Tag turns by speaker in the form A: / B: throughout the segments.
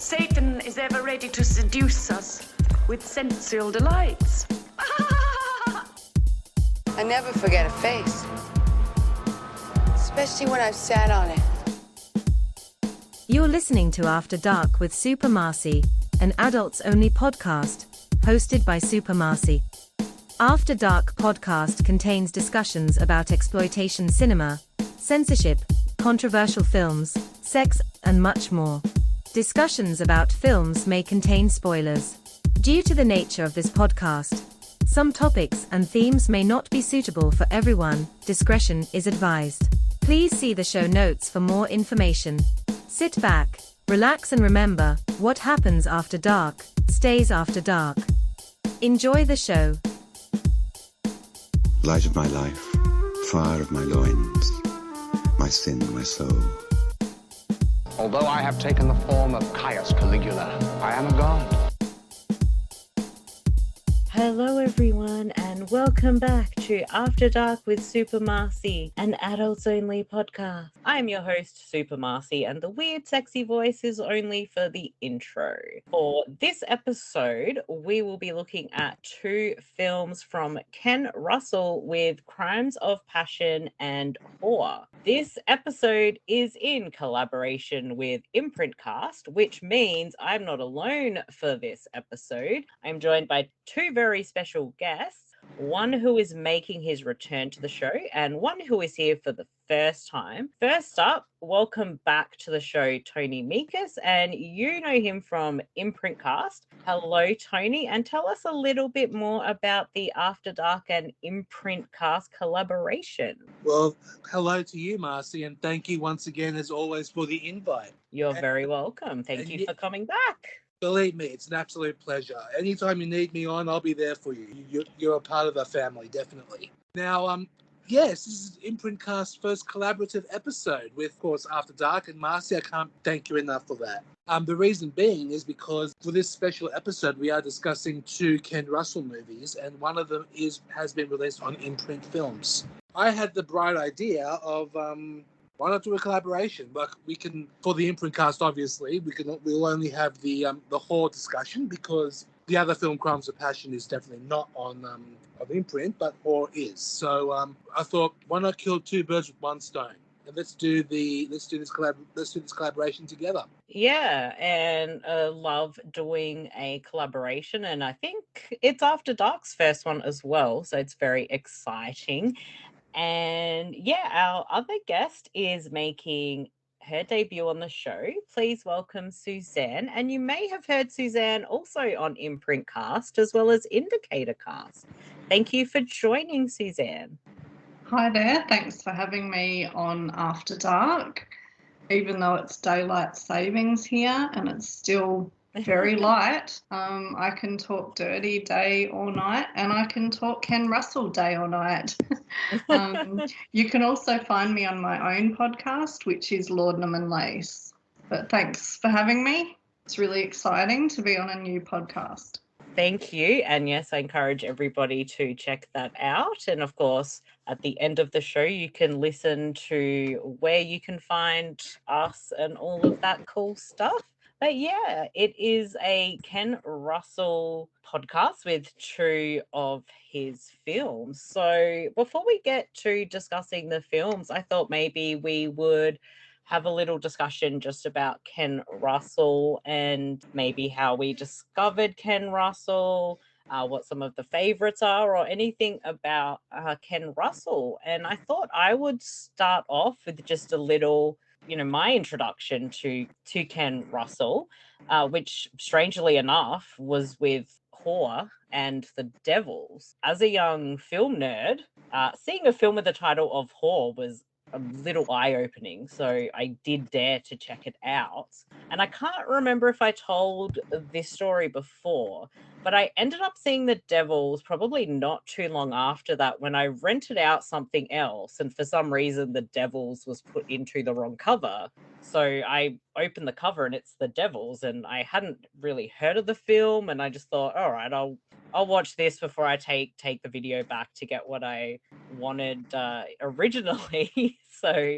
A: Satan is ever ready to seduce us with sensual delights.
B: I never forget a face, especially when I've sat on it.
C: You're listening to After Dark with Super Marcey, an adults-only podcast, hosted by Super Marcey. After Dark podcast contains discussions about exploitation cinema, censorship, controversial films, sex, and much more. Discussions about films may contain spoilers. Due to the nature of this podcast, some topics and themes may not be suitable for everyone. Discretion is advised. Please see the show notes for more information. Sit back, relax, and remember, what happens after dark stays after dark. Enjoy the show.
D: Light of my life, fire of my loins, my sin, my soul.
E: Although I have taken the form of Caius Caligula, I am a god.
F: Hello everyone and welcome back to After Dark with Super Marcey, an adults-only podcast. I am your host, Super Marcey, and the weird sexy voice is only for the intro. For this episode, we will be looking at two films from Ken Russell with Crimes of Passion and Whore. This episode is in collaboration with Imprint Cast, which means I'm not alone for this episode. I'm joined by two very special guests, one who is making his return to the show and one who is here for the first time. First up, welcome back to the show, Tony Michas, and you know him from Imprint Cast. Hello, Tony, and tell us a little bit more about the After Dark and Imprint Cast collaboration.
G: Well, hello to you, Marcy, and thank you once again, as always, for the invite.
F: You're very welcome. Thank you for coming back.
G: Believe me, it's an absolute pleasure. Anytime you need me on, I'll be there for you. You're a part of the family, definitely. Now, yes, this is Imprint Cast's first collaborative episode with, of course, After Dark, and Marcy, I can't thank you enough for that. The reason being is because for this special episode, we are discussing two Ken Russell movies, and one of them has been released on Imprint Films. I had the bright idea of why not do a collaboration? Like we can, for the Imprint Cast, obviously, we'll only have the whore discussion because the other film, Crimes of Passion, is definitely not on Imprint, but whore is. So I thought, why not kill two birds with one stone? And let's do this collaboration together.
F: Yeah, and love doing a collaboration, and I think it's After Dark's first one as well, so it's very exciting. And yeah, our other guest is making her debut on the show. Please welcome Suzanne. And you may have heard Suzanne also on Imprint Cast as well as Indicator Cast. Thank you for joining, Suzanne.
H: Hi there. Thanks for having me on After Dark. Even though it's daylight savings here and it's still very light, I can talk dirty day or night, and I can talk Ken Russell day or night. You can also find me on my own podcast, which is Laudanum and Lace. But thanks for having me. It's really exciting to be on a new podcast.
F: Thank you. And yes, I encourage everybody to check that out. And of course, at the end of the show, you can listen to where you can find us and all of that cool stuff. But yeah, it is a Ken Russell podcast with two of his films. So before we get to discussing the films, I thought maybe we would have a little discussion just about Ken Russell and maybe how we discovered Ken Russell, what some of the favorites are, or anything about Ken Russell. And I thought I would start off with just a little, my introduction to Ken Russell, which strangely enough was with Whore and The Devils. As a young film nerd, seeing a film with the title of Whore was a little eye-opening, so I did dare to check it out. And I can't remember if I told this story before, but I ended up seeing The Devils probably not too long after that when I rented out something else, and for some reason The Devils was put into the wrong cover. So I opened the cover and it's The Devils, and I hadn't really heard of the film, and I just thought, all right, I'll I'll watch this before I take the video back to get what I wanted originally. So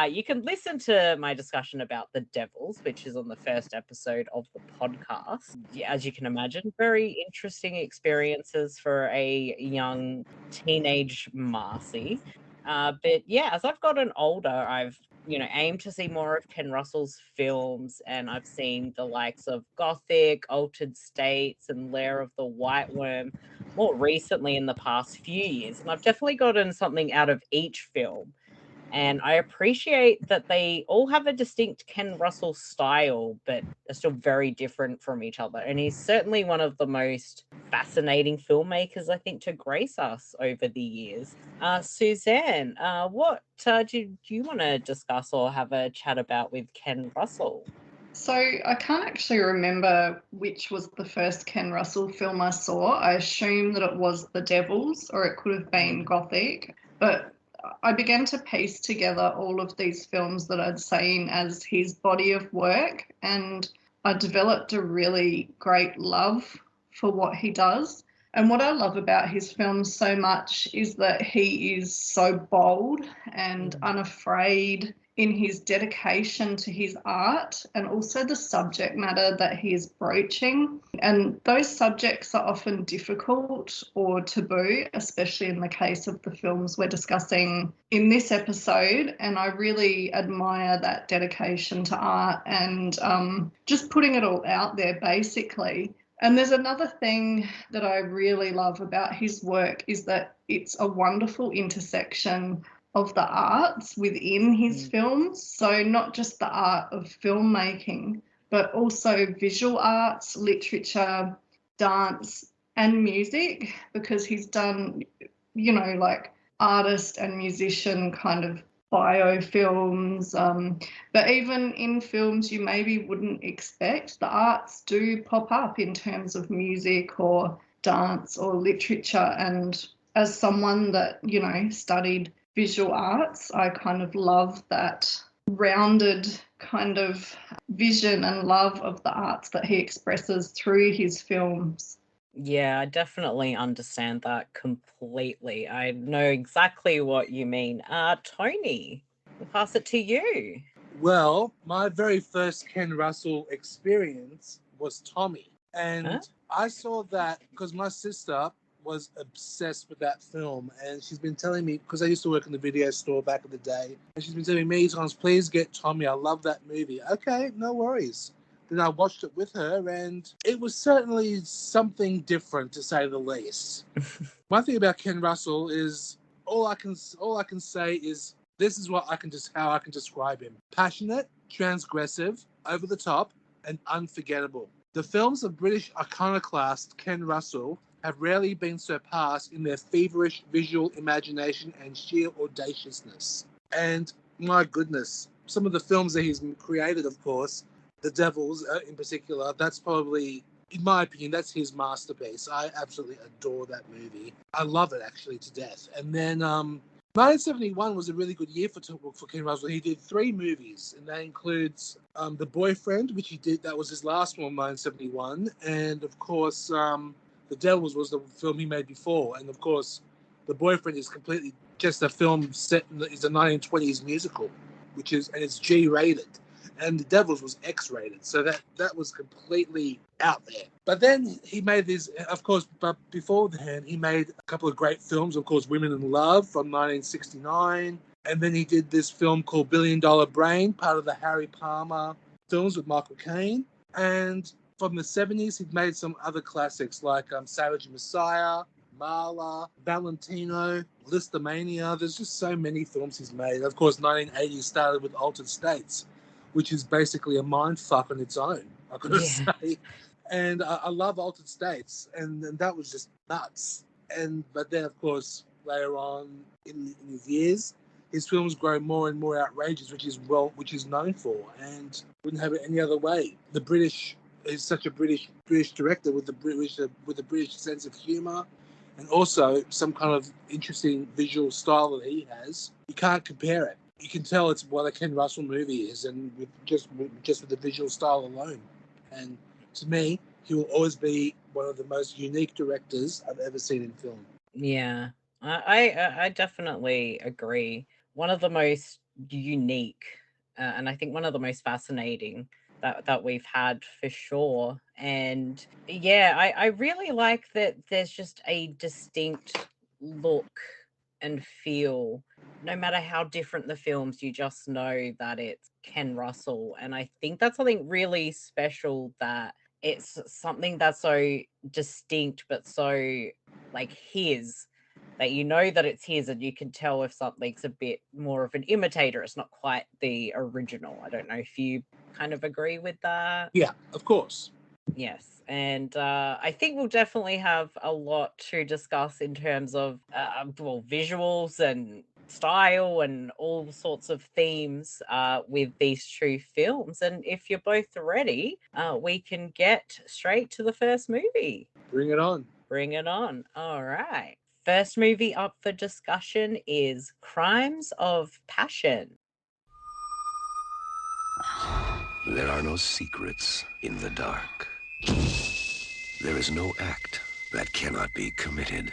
F: you can listen to my discussion about The Devils, which is on the first episode of the podcast. Yeah, as you can imagine, very interesting experiences for a young teenage Marcy. But yeah, as I've gotten older, I've aimed to see more of Ken Russell's films, and I've seen the likes of Gothic, Altered States, and Lair of the White Worm more recently in the past few years. And I've definitely gotten something out of each film. And I appreciate that they all have a distinct Ken Russell style, but are still very different from each other. And he's certainly one of the most fascinating filmmakers, I think, to grace us over the years. Suzanne, what do you want to discuss or have a chat about with Ken Russell?
H: So I can't actually remember which was the first Ken Russell film I saw. I assume that it was The Devils, or it could have been Gothic. But I began to piece together all of these films that I'd seen as his body of work, and I developed a really great love for what he does. And what I love about his films so much is that he is so bold and unafraid in his dedication to his art, and also the subject matter that he is broaching. And those subjects are often difficult or taboo, especially in the case of the films we're discussing in this episode. And I really admire that dedication to art and just putting it all out there, basically. And there's another thing that I really love about his work is that it's a wonderful intersection of the arts within his films. So not just the art of filmmaking, but also visual arts, literature, dance, and music, because he's done, like artist and musician kind of biofilms. But even in films you maybe wouldn't expect, the arts do pop up in terms of music or dance or literature. And as someone that, studied visual arts, I kind of love that rounded kind of vision and love of the arts that he expresses through his films.
F: Yeah, I definitely understand that completely. I know exactly what you mean. Tony, I'll pass it to you.
G: Well, my very first Ken Russell experience was Tommy. And I saw that because my sister was obsessed with that film, and she's been telling me, because I used to work in the video store back in the day, and she's been telling me many times, please get Tommy, I love that movie. Okay, no worries. Then I watched it with her, and it was certainly something different, to say the least. One thing about Ken Russell is all I can say is this is how I can describe him: passionate, transgressive, over the top, and unforgettable. The films of British iconoclast Ken Russell have rarely been surpassed in their feverish visual imagination and sheer audaciousness. And my goodness, some of the films that he's created, of course, The Devils in particular, that's probably, in my opinion, that's his masterpiece. I absolutely adore that movie. I love it, actually, to death. And then 1971 was a really good year for Ken Russell. He did 3 movies, and that includes The Boyfriend, which he did. That was his last one, 1971. And, of course, The Devils was the film he made before. And, of course, The Boyfriend is completely just a film set is a 1920s musical, and it's G-rated. And The Devils was X-rated, so that was completely out there. But then he made these, of course, but beforehand, he made a couple of great films, of course, Women in Love from 1969, and then he did this film called $1 Billion Brain, part of the Harry Palmer films with Michael Caine. And from the 70s, he'd made some other classics like Savage Messiah, Marla, Valentino, Listomania. There's just so many films he's made. Of course, 1980 started with Altered States, which is basically a mind fuck on its own, I gotta say. And I love Altered States, and that was just nuts. But then, of course, later on in his years, his films grow more and more outrageous, which is known for, and wouldn't have it any other way. The British is such a British director with a British sense of humour, and also some kind of interesting visual style that he has. You can't compare it. You can tell it's what a Ken Russell movie is, and with the visual style alone. And to me, he will always be one of the most unique directors I've ever seen in film.
F: Yeah, I definitely agree. One of the most unique, and I think one of the most fascinating that we've had for sure. And yeah, I really like that there's just a distinct look and feel. No matter how different the films, you just know that it's Ken Russell. And I think that's something really special, that it's something that's so distinct but so like his, that you know that it's his, and you can tell if something's a bit more of an imitator. It's not quite the original. I don't know if you kind of agree with that.
G: Yeah, of course.
F: Yes, and I think we'll definitely have a lot to discuss in terms of well, visuals and style and all sorts of themes with these two films. And if you're both ready, we can get straight to the first movie.
G: Bring it on.
F: Bring it on. All right. First movie up for discussion is Crimes of Passion.
I: There are no secrets in the dark. There is no act that cannot be committed.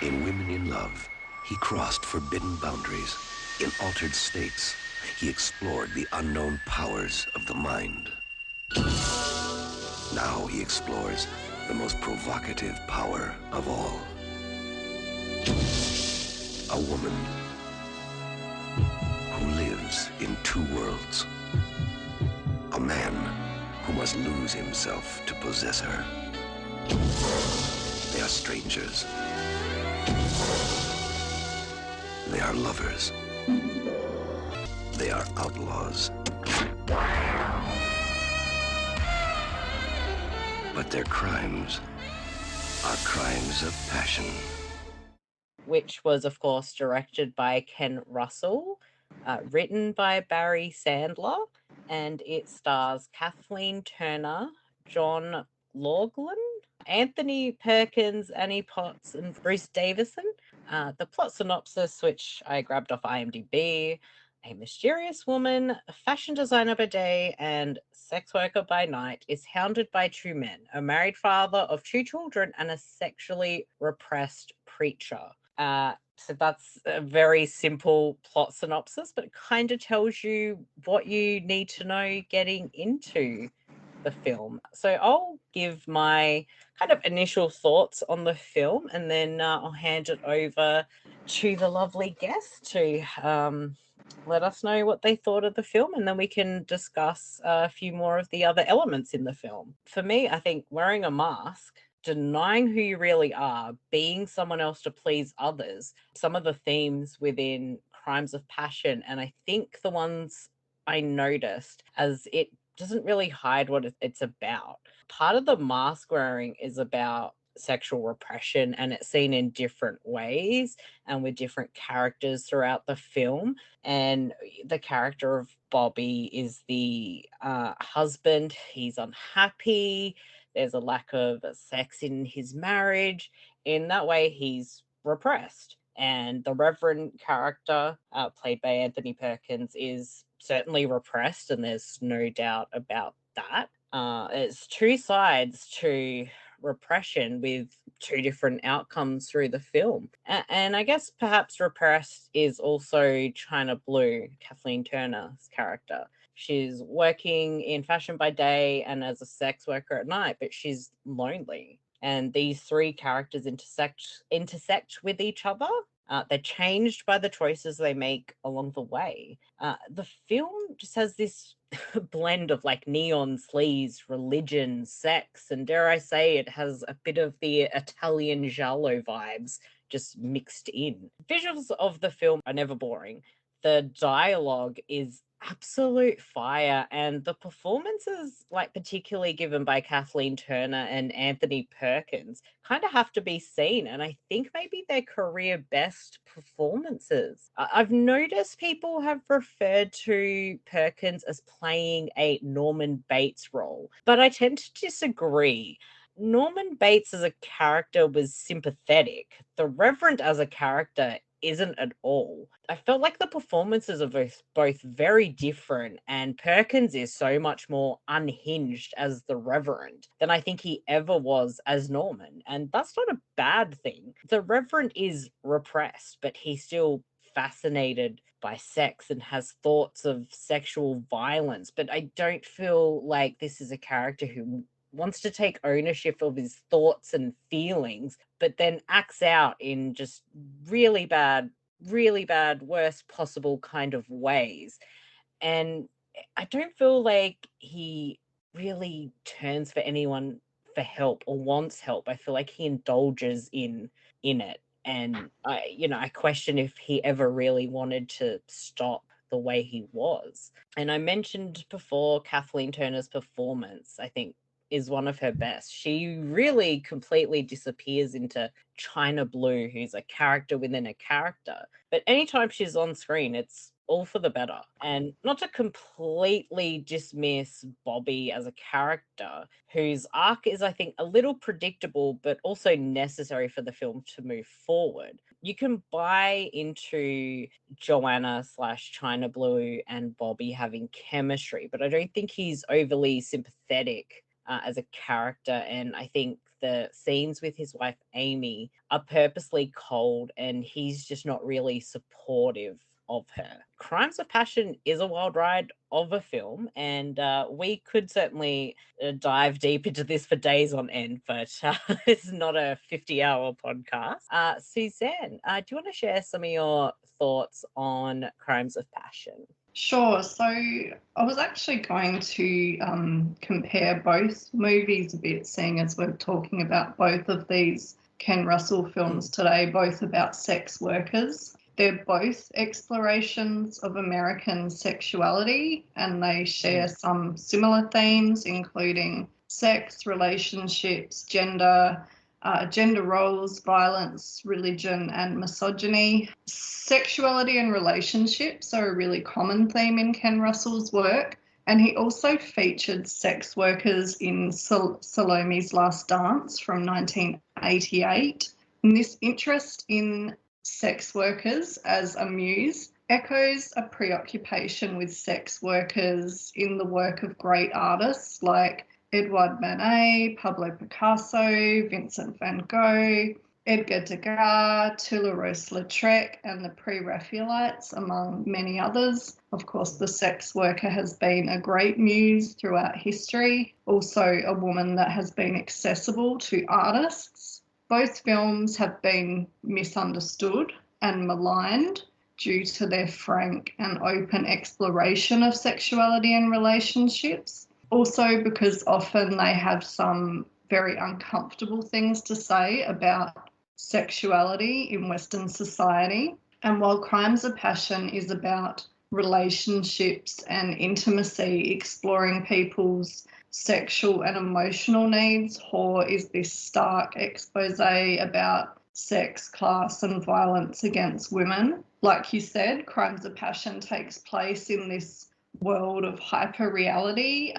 I: In Women in Love, he crossed forbidden boundaries. In Altered States, he explored the unknown powers of the mind. Now he explores the most provocative power of all. A woman who lives in two worlds. A man who must lose himself to possess her. They are strangers. They are lovers. They are outlaws. But their crimes are crimes of passion.
F: Which was, of course, directed by Ken Russell, written by Barry Sandler, and it stars Kathleen Turner, John Laughlin, Anthony Perkins, Annie Potts, and Bruce Davison. The plot synopsis, which I grabbed off IMDb: a mysterious woman, a fashion designer by day and sex worker by night, is hounded by two men, a married father of two children and a sexually repressed preacher. So that's a very simple plot synopsis, but it kind of tells you what you need to know getting into the film. So I'll give my kind of initial thoughts on the film, and then I'll hand it over to the lovely guest to let us know what they thought of the film, and then we can discuss a few more of the other elements in the film. For me, I think wearing a mask, denying who you really are, being someone else to please others, some of the themes within Crimes of Passion, and I think the ones I noticed, as it doesn't really hide what it's about. Part of the mask wearing is about sexual repression, and it's seen in different ways and with different characters throughout the film. And the character of Bobby is the husband. He's unhappy. There's a lack of sex in his marriage. In that way, he's repressed. And the Reverend character, played by Anthony Perkins, is certainly repressed, and there's no doubt about that. It's two sides to repression with two different outcomes through the film. And I guess perhaps repressed is also China Blue, Kathleen Turner's character. She's working in fashion by day and as a sex worker at night, but she's lonely. And these three characters intersect with each other. They're changed by the choices they make along the way. The film just has this blend of like neon sleaze, religion, sex, and dare I say it has a bit of the Italian giallo vibes just mixed in. Visuals of the film are never boring. The dialogue is absolute fire, and the performances, like particularly given by Kathleen Turner and Anthony Perkins, kind of have to be seen, and I think maybe their career best performances. I've noticed people have referred to Perkins as playing a Norman Bates role, but I tend to disagree. Norman Bates as a character was sympathetic. The Reverend as a character isn't at all. I felt like the performances are both very different, and Perkins is so much more unhinged as the Reverend than I think he ever was as Norman. And that's not a bad thing. The Reverend is repressed, but he's still fascinated by sex and has thoughts of sexual violence. But I don't feel like this is a character who wants to take ownership of his thoughts and feelings, but then acts out in just really bad, worst possible kind of ways. And I don't feel like he really turns for anyone for help or wants help. I feel like he indulges in it. And I question if he ever really wanted to stop the way he was. And I mentioned before Kathleen Turner's performance, I think, is one of her best. She really completely disappears into China Blue, who's a character within a character. But anytime she's on screen, it's all for the better. And not to completely dismiss Bobby as a character, whose arc is, I think, a little predictable, but also necessary for the film to move forward. You can buy into Joanna / China Blue and Bobby having chemistry, but I don't think he's overly sympathetic as a character. And I think the scenes with his wife Amy are purposely cold, and he's just not really supportive of her. Crimes of Passion is a wild ride of a film, and we could certainly dive deep into this for days on end, but it's not a 50-hour podcast. Suzanne, do you want to share some of your thoughts on Crimes of Passion?
H: Sure. So I was actually going to compare both movies a bit, seeing as we're talking about both of these Ken Russell films today, both about sex workers. They're both explorations of American sexuality, and they share some similar themes, including sex, relationships, gender roles, violence, religion, and misogyny. Sexuality and relationships are a really common theme in Ken Russell's work, and he also featured sex workers in Salome's Last Dance from 1988. And this interest in sex workers as a muse echoes a preoccupation with sex workers in the work of great artists like Edouard Manet, Pablo Picasso, Vincent van Gogh, Edgar Degas, Toulouse-Lautrec, and the Pre-Raphaelites, among many others. Of course, the sex worker has been a great muse throughout history, also a woman that has been accessible to artists. Both films have been misunderstood and maligned due to their frank and open exploration of sexuality and relationships. Also because often they have some very uncomfortable things to say about sexuality in Western society. And while Crimes of Passion is about relationships and intimacy, exploring people's sexual and emotional needs, Whore is this stark expose about sex, class, and violence against women. Like you said, Crimes of Passion takes place in this world of hyper-reality,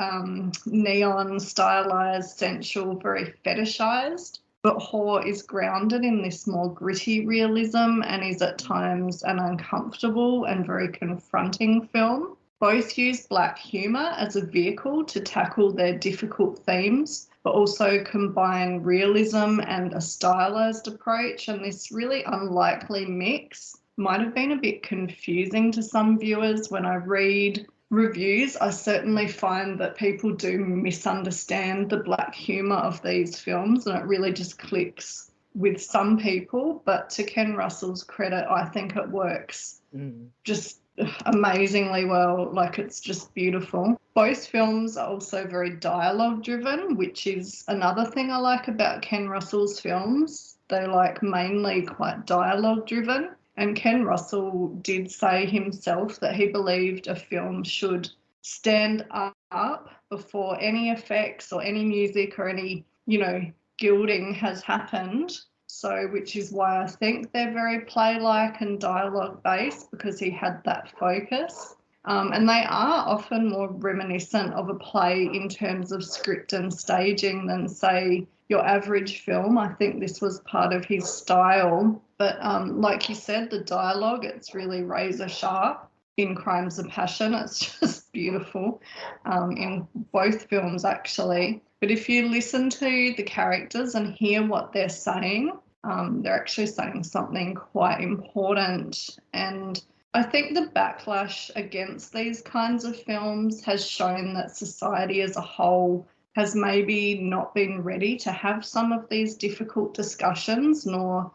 H: neon, stylized, sensual, very fetishized. But Whore is grounded in this more gritty realism and is at times an uncomfortable and very confronting film. Both use black humour as a vehicle to tackle their difficult themes, but also combine realism and a stylised approach. And this really unlikely mix might have been a bit confusing to some viewers. When I read reviews, I certainly find that people do misunderstand the black humour of these films, and it really just clicks with some people. But to Ken Russell's credit, I think it works just amazingly well. Like, it's just beautiful. Both films are also very dialogue driven, which is another thing I like about Ken Russell's films. They're like mainly quite dialogue driven. And Ken Russell did say himself that he believed a film should stand up before any effects or any music or any, gilding has happened. So, which is why I think they're very play-like and dialogue-based, because he had that focus. And they are often more reminiscent of a play in terms of script and staging than, say, your average film. I think this was part of his style. But like you said, the dialogue, it's really razor sharp. In Crimes of Passion, it's just beautiful in both films, actually. But if you listen to the characters and hear what they're saying, they're actually saying something quite important. And I think the backlash against these kinds of films has shown that society as a whole has maybe not been ready to have some of these difficult discussions, nor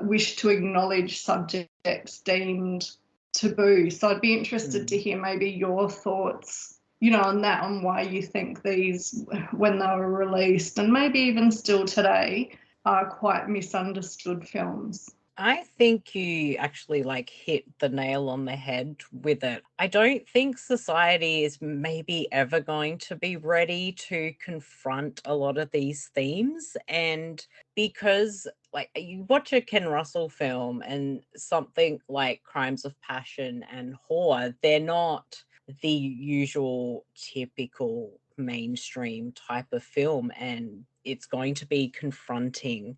H: wish to acknowledge subjects deemed taboo. So I'd be interested to hear maybe your thoughts, on that, on why you think these, when they were released and maybe even still today, are quite misunderstood films.
F: I think you actually hit the nail on the head with it. I don't think society is maybe ever going to be ready to confront a lot of these themes. And because you watch a Ken Russell film and something like Crimes of Passion and Whore, they're not the usual typical mainstream type of film, and it's going to be confronting.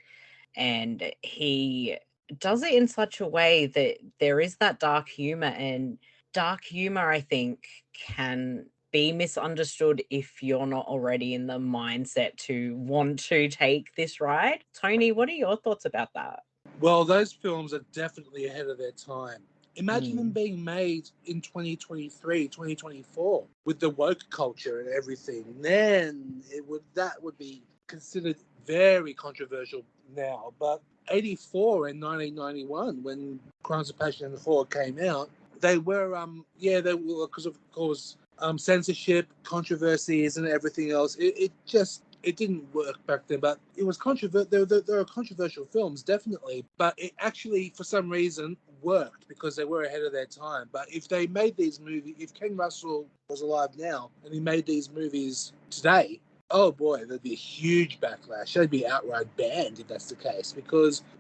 F: And he does it in such a way that there is that dark humor, and dark humor, I think, can be misunderstood if you're not already in the mindset to want to take this ride. Tony, what are your thoughts about that?
G: Well, those films are definitely ahead of their time. Imagine them being made in 2023, 2024, with the woke culture and everything. Then that would be considered very controversial now. But 84 and 1991, when Crimes of Passion and Whore came out, they were because of course censorship, controversies, and everything else. It didn't work back then, but it was controversial. There are controversial films, definitely, but it actually, for some reason, worked because they were ahead of their time. But if they made these movies, if Ken Russell was alive now and he made these movies today, oh boy, there'd be a huge backlash. They'd be outright banned if that's the case.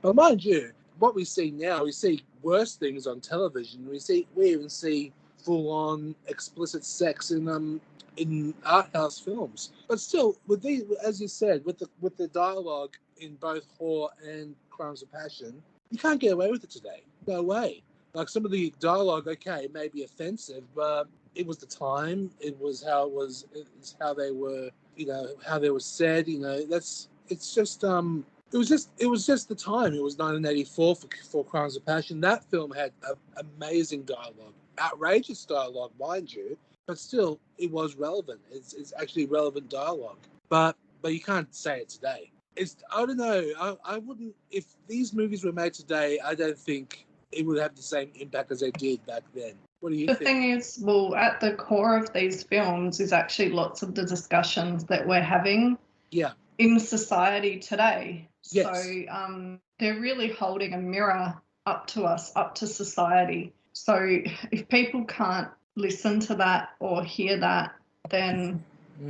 G: But mind you, what we see now, we see worse things on television. We even see full-on explicit sex in art house films. But still, with these, as you said, with the dialogue in both Whore and Crimes of Passion, you can't get away with it today. No way. Like, some of the dialogue, okay, it may be offensive, but it was the time. It was how it was. It's how they were. How they were said. It was just the time. It was 1984 for Crimes of Passion. That film had amazing dialogue, outrageous dialogue, mind you, but still, it was relevant. It's actually relevant dialogue. But you can't say it today. I don't know. I wouldn't. If these movies were made today, I don't think it would have the same impact as they did back then. What do you think?
H: The thing is, well, at the core of these films is actually lots of the discussions that we're having in society today.
G: Yes.
H: So they're really holding a mirror up to us, up to society. So if people can't listen to that or hear that, then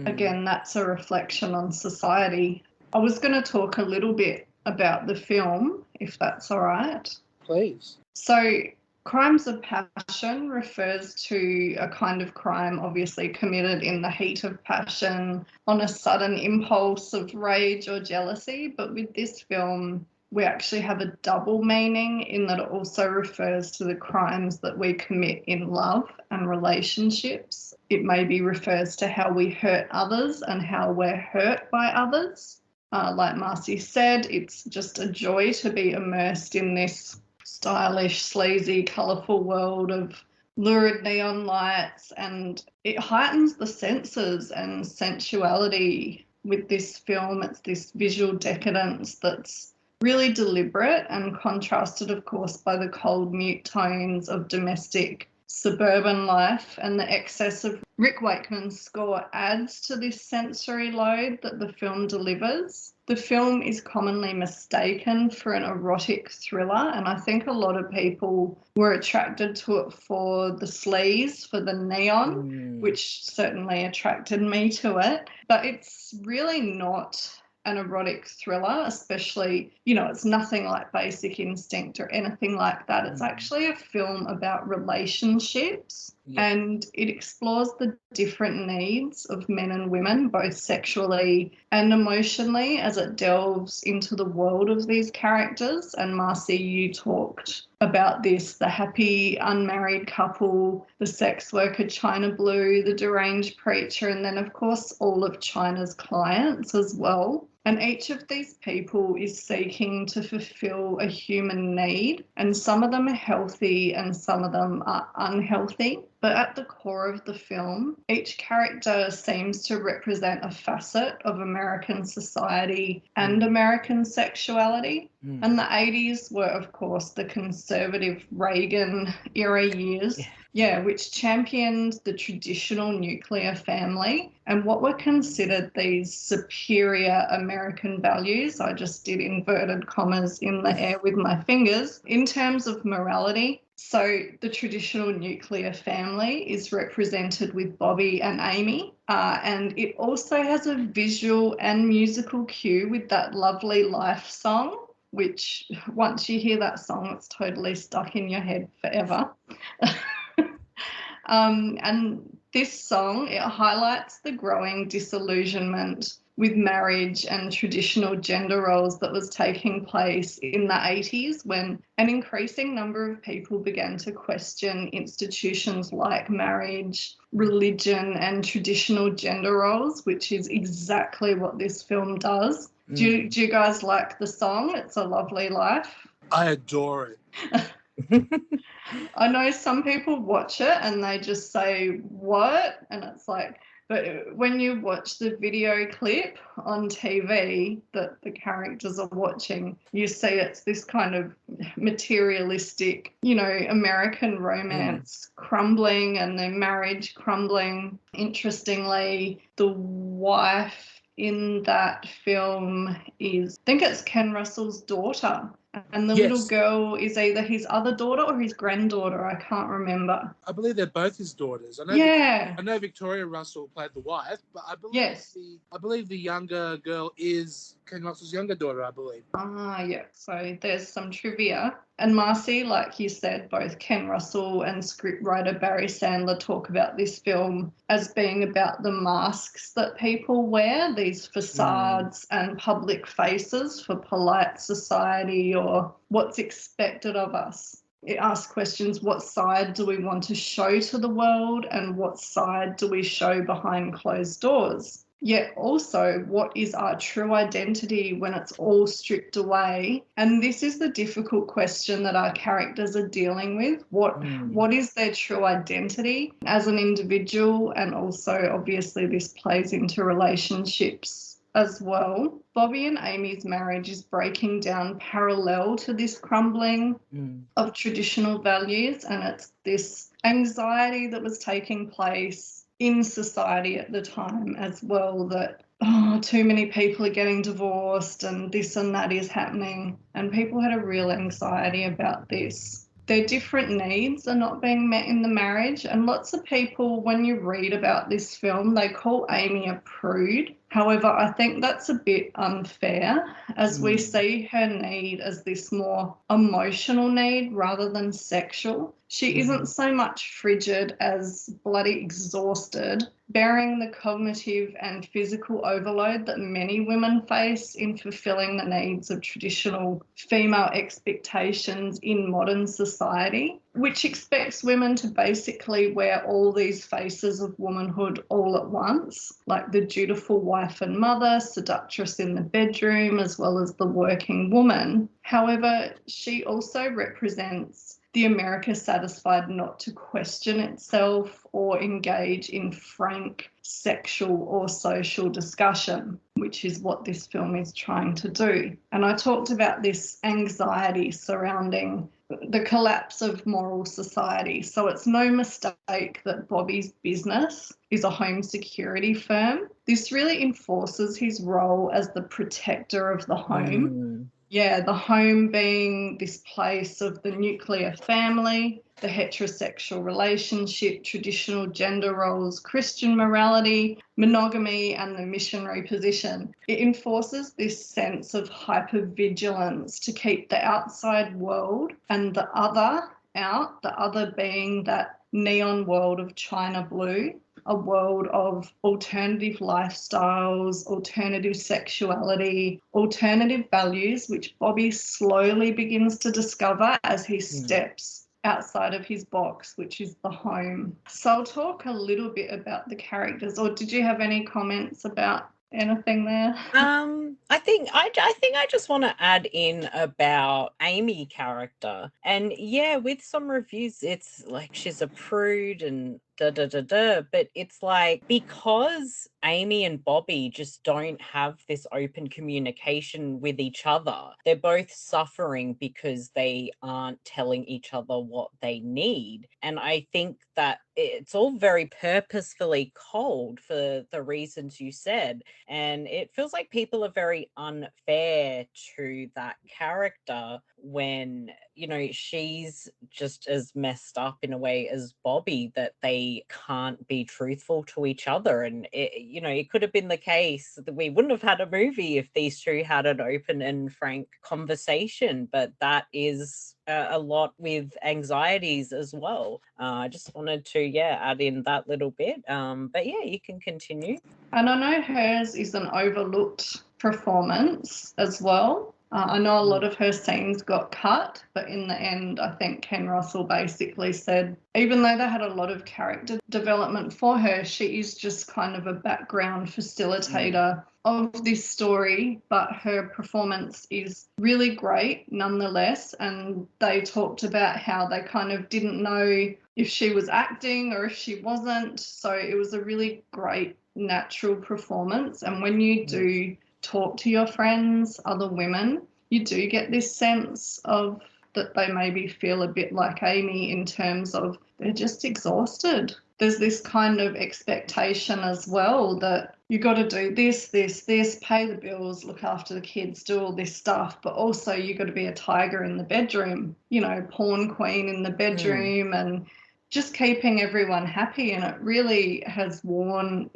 H: again, that's a reflection on society. I was going to talk a little bit about the film, if that's all right.
G: Please.
H: So Crimes of Passion refers to a kind of crime obviously committed in the heat of passion, on a sudden impulse of rage or jealousy. But with this film, we actually have a double meaning in that it also refers to the crimes that we commit in love and relationships. It maybe refers to how we hurt others and how we're hurt by others. Like Marcy said, it's just a joy to be immersed in this stylish, sleazy, colourful world of lurid neon lights, and it heightens the senses and sensuality with this film. It's this visual decadence that's really deliberate and contrasted, of course, by the cold, mute tones of domestic suburban life, and the excess of Rick Wakeman's score adds to this sensory load that the film delivers. The film is commonly mistaken for an erotic thriller, and I think a lot of people were attracted to it for the sleaze, for the neon, which certainly attracted me to it. But it's really not an erotic thriller, especially, it's nothing like Basic Instinct or anything like that. It's actually a film about relationships And it explores the different needs of men and women, both sexually and emotionally, as it delves into the world of these characters. And Marcy, you talked about this, the happy unmarried couple, the sex worker China Blue, the deranged preacher, and then, of course, all of China's clients as well. And each of these people is seeking to fulfill a human need, and some of them are healthy and some of them are unhealthy. But at the core of the film, each character seems to represent a facet of American society and American sexuality. And the 80s were, of course, the conservative Reagan era years. Yeah, which championed the traditional nuclear family and what were considered these superior American values. I just did inverted commas in the air with my fingers. In terms of morality, so the traditional nuclear family is represented with Bobby and Amy, and it also has a visual and musical cue with that Lovely Life song, which once you hear that song, it's totally stuck in your head forever. And this song, it highlights the growing disillusionment with marriage and traditional gender roles that was taking place in the 80s, when an increasing number of people began to question institutions like marriage, religion, and traditional gender roles, which is exactly what this film does. Do you guys like the song? It's a Lovely Life.
G: I adore it.
H: I know some people watch it and they just say, what? And it's like, but when you watch the video clip on TV that the characters are watching, you see it's this kind of materialistic, American romance crumbling and their marriage crumbling. Interestingly, the wife in that film is, I think it's Ken Russell's daughter. And the little girl is either his other daughter or his granddaughter. I can't remember.
G: I believe they're both his daughters. I know Victoria Russell played the wife, but I believe the younger girl is Ken Russell's younger daughter, I believe.
H: Yeah. So there's some trivia. And Marcy, like you said, both Ken Russell and scriptwriter Barry Sandler talk about this film as being about the masks that people wear, these facades and public faces for polite society or what's expected of us. It asks questions, what side do we want to show to the world and what side do we show behind closed doors? Yet also, what is our true identity when it's all stripped away? And this is the difficult question that our characters are dealing with. What is their true identity as an individual? And also, obviously, this plays into relationships as well. Bobby and Amy's marriage is breaking down parallel to this crumbling of traditional values, and it's this anxiety that was taking place in society at the time as well, that too many people are getting divorced and this and that is happening, and people had a real anxiety about this. Their different needs are not being met in the marriage, and lots of people, when you read about this film, they call Amy a prude. However, I think that's a bit unfair, as we see her need as this more emotional need rather than sexual. She isn't so much frigid as bloody exhausted, bearing the cognitive and physical overload that many women face in fulfilling the needs of traditional female expectations in modern society, which expects women to basically wear all these faces of womanhood all at once, like the dutiful wife and mother, seductress in the bedroom, as well as the working woman. However, she also represents the America satisfied not to question itself or engage in frank sexual or social discussion, which is what this film is trying to do. And I talked about this anxiety surrounding the collapse of moral society. So it's no mistake that Bobby's business is a home security firm. This really enforces his role as the protector of the home. Yeah, the home being this place of the nuclear family, the heterosexual relationship, traditional gender roles, Christian morality, monogamy, and the missionary position. It enforces this sense of hypervigilance to keep the outside world and the other out, the other being that neon world of China Blue, a world of alternative lifestyles, alternative sexuality, alternative values, which Bobby slowly begins to discover as he steps outside of his box, which is the home. So I'll talk a little bit about the characters, or did you have any comments about anything there?
F: I just want to add in about Amy character. And yeah, with some reviews, it's like she's a prude and da da da da. But it's like, because Amy and Bobby just don't have this open communication with each other, they're both suffering because they aren't telling each other what they need. And I think that it's all very purposefully cold for the reasons you said. And it feels like people are very unfair to that character when, she's just as messed up in a way as Bobby, that they can't be truthful to each other. And it could have been the case that we wouldn't have had a movie if these two had an open and frank conversation. But that is a lot with anxieties as well. I just wanted to, add in that little bit. But yeah, you can continue.
H: And I know hers is an overlooked performance as well. I know a lot of her scenes got cut, but in the end, I think Ken Russell basically said, even though they had a lot of character development for her, she is just kind of a background facilitator of this story, but her performance is really great nonetheless. And they talked about how they kind of didn't know if she was acting or if she wasn't. So it was a really great natural performance. And when you do talk to your friends, other women, you do get this sense of that they maybe feel a bit like Amy in terms of they're just exhausted. There's this kind of expectation as well that you got to do this, pay the bills, look after the kids, do all this stuff, but also you got to be a tiger in the bedroom, pawn queen in the bedroom and just keeping everyone happy. And it really has worn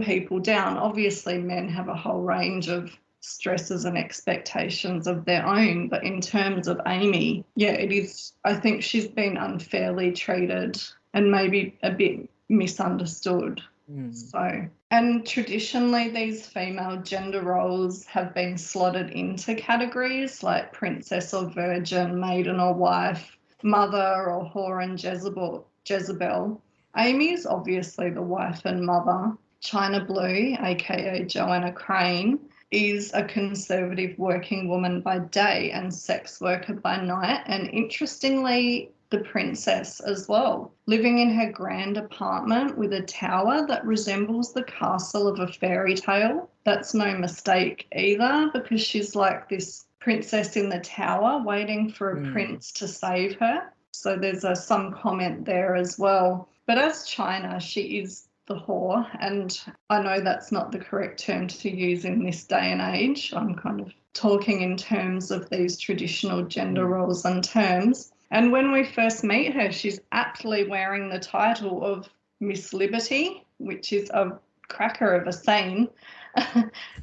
H: people down. Obviously, men have a whole range of stresses and expectations of their own, but in terms of Amy, it is, I think she's been unfairly treated and maybe a bit misunderstood. So, and traditionally these female gender roles have been slotted into categories like princess or virgin, maiden or wife, mother or whore and Jezebel. Amy is obviously the wife and mother. China Blue, aka Joanna Crane, is a conservative working woman by day and sex worker by night, and interestingly, the princess as well, living in her grand apartment with a tower that resembles the castle of a fairy tale. That's no mistake either, because she's like this princess in the tower waiting for a prince to save her. So there's some comment there as well. But as China, she is the whore, and I know that's not the correct term to use in this day and age. I'm kind of talking in terms of these traditional gender roles and terms. And when we first meet her, she's aptly wearing the title of Miss Liberty, which is a cracker of a scene.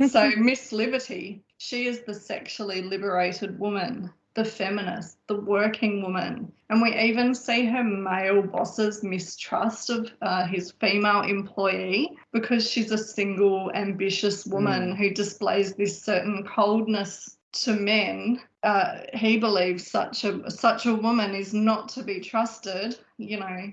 H: So Miss Liberty, she is the sexually liberated woman, the feminist, the working woman. And we even see her male boss's mistrust of his female employee because she's a single, ambitious woman who displays this certain coldness to men. He believes such a woman is not to be trusted,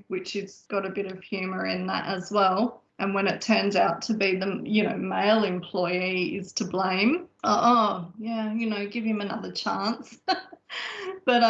H: which has got a bit of humour in that as well. And when it turns out to be the, male employee is to blame, give him another chance. But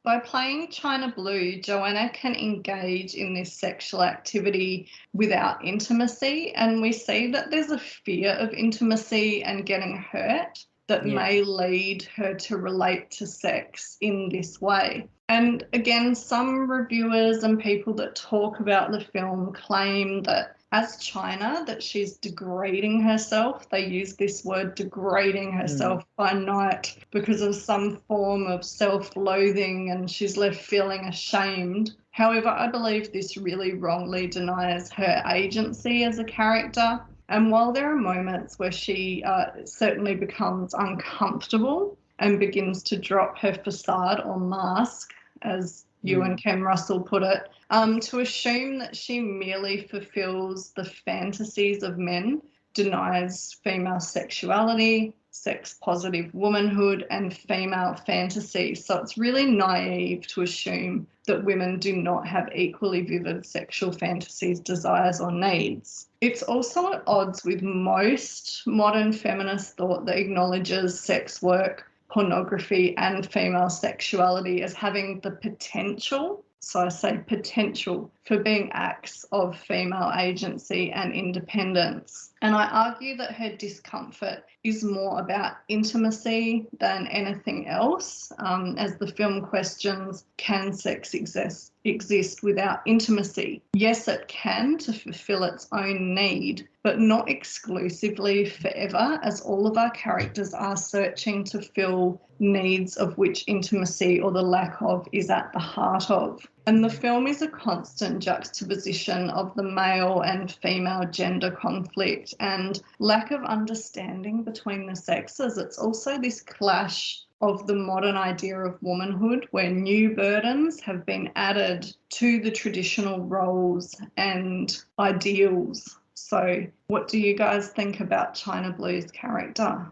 H: by playing China Blue, Joanna can engage in this sexual activity without intimacy. And we see that there's a fear of intimacy and getting hurt that may lead her to relate to sex in this way. And again, some reviewers and people that talk about the film claim that as China, that she's degrading herself. They use this word, degrading herself by night, because of some form of self-loathing, and she's left feeling ashamed. However, I believe this really wrongly denies her agency as a character. And while there are moments where she certainly becomes uncomfortable and begins to drop her facade or mask as Ewan Ken Russell put it, to assume that she merely fulfills the fantasies of men, denies female sexuality, sex-positive womanhood, and female fantasy. So it's really naive to assume that women do not have equally vivid sexual fantasies, desires, or needs. It's also at odds with most modern feminist thought that acknowledges sex work, pornography, and female sexuality as having the potential, so I say potential, for being acts of female agency and independence. And I argue that her discomfort is more about intimacy than anything else, as the film questions, can sex exist without intimacy? Yes, it can, to fulfill its own need, but not exclusively forever, as all of our characters are searching to fill needs of which intimacy or the lack of is at the heart of. And the film is a constant juxtaposition of the male and female gender conflict and lack of understanding between the sexes. It's also this clash of the modern idea of womanhood, where new burdens have been added to the traditional roles and ideals. So what do you guys think about China Blue's character?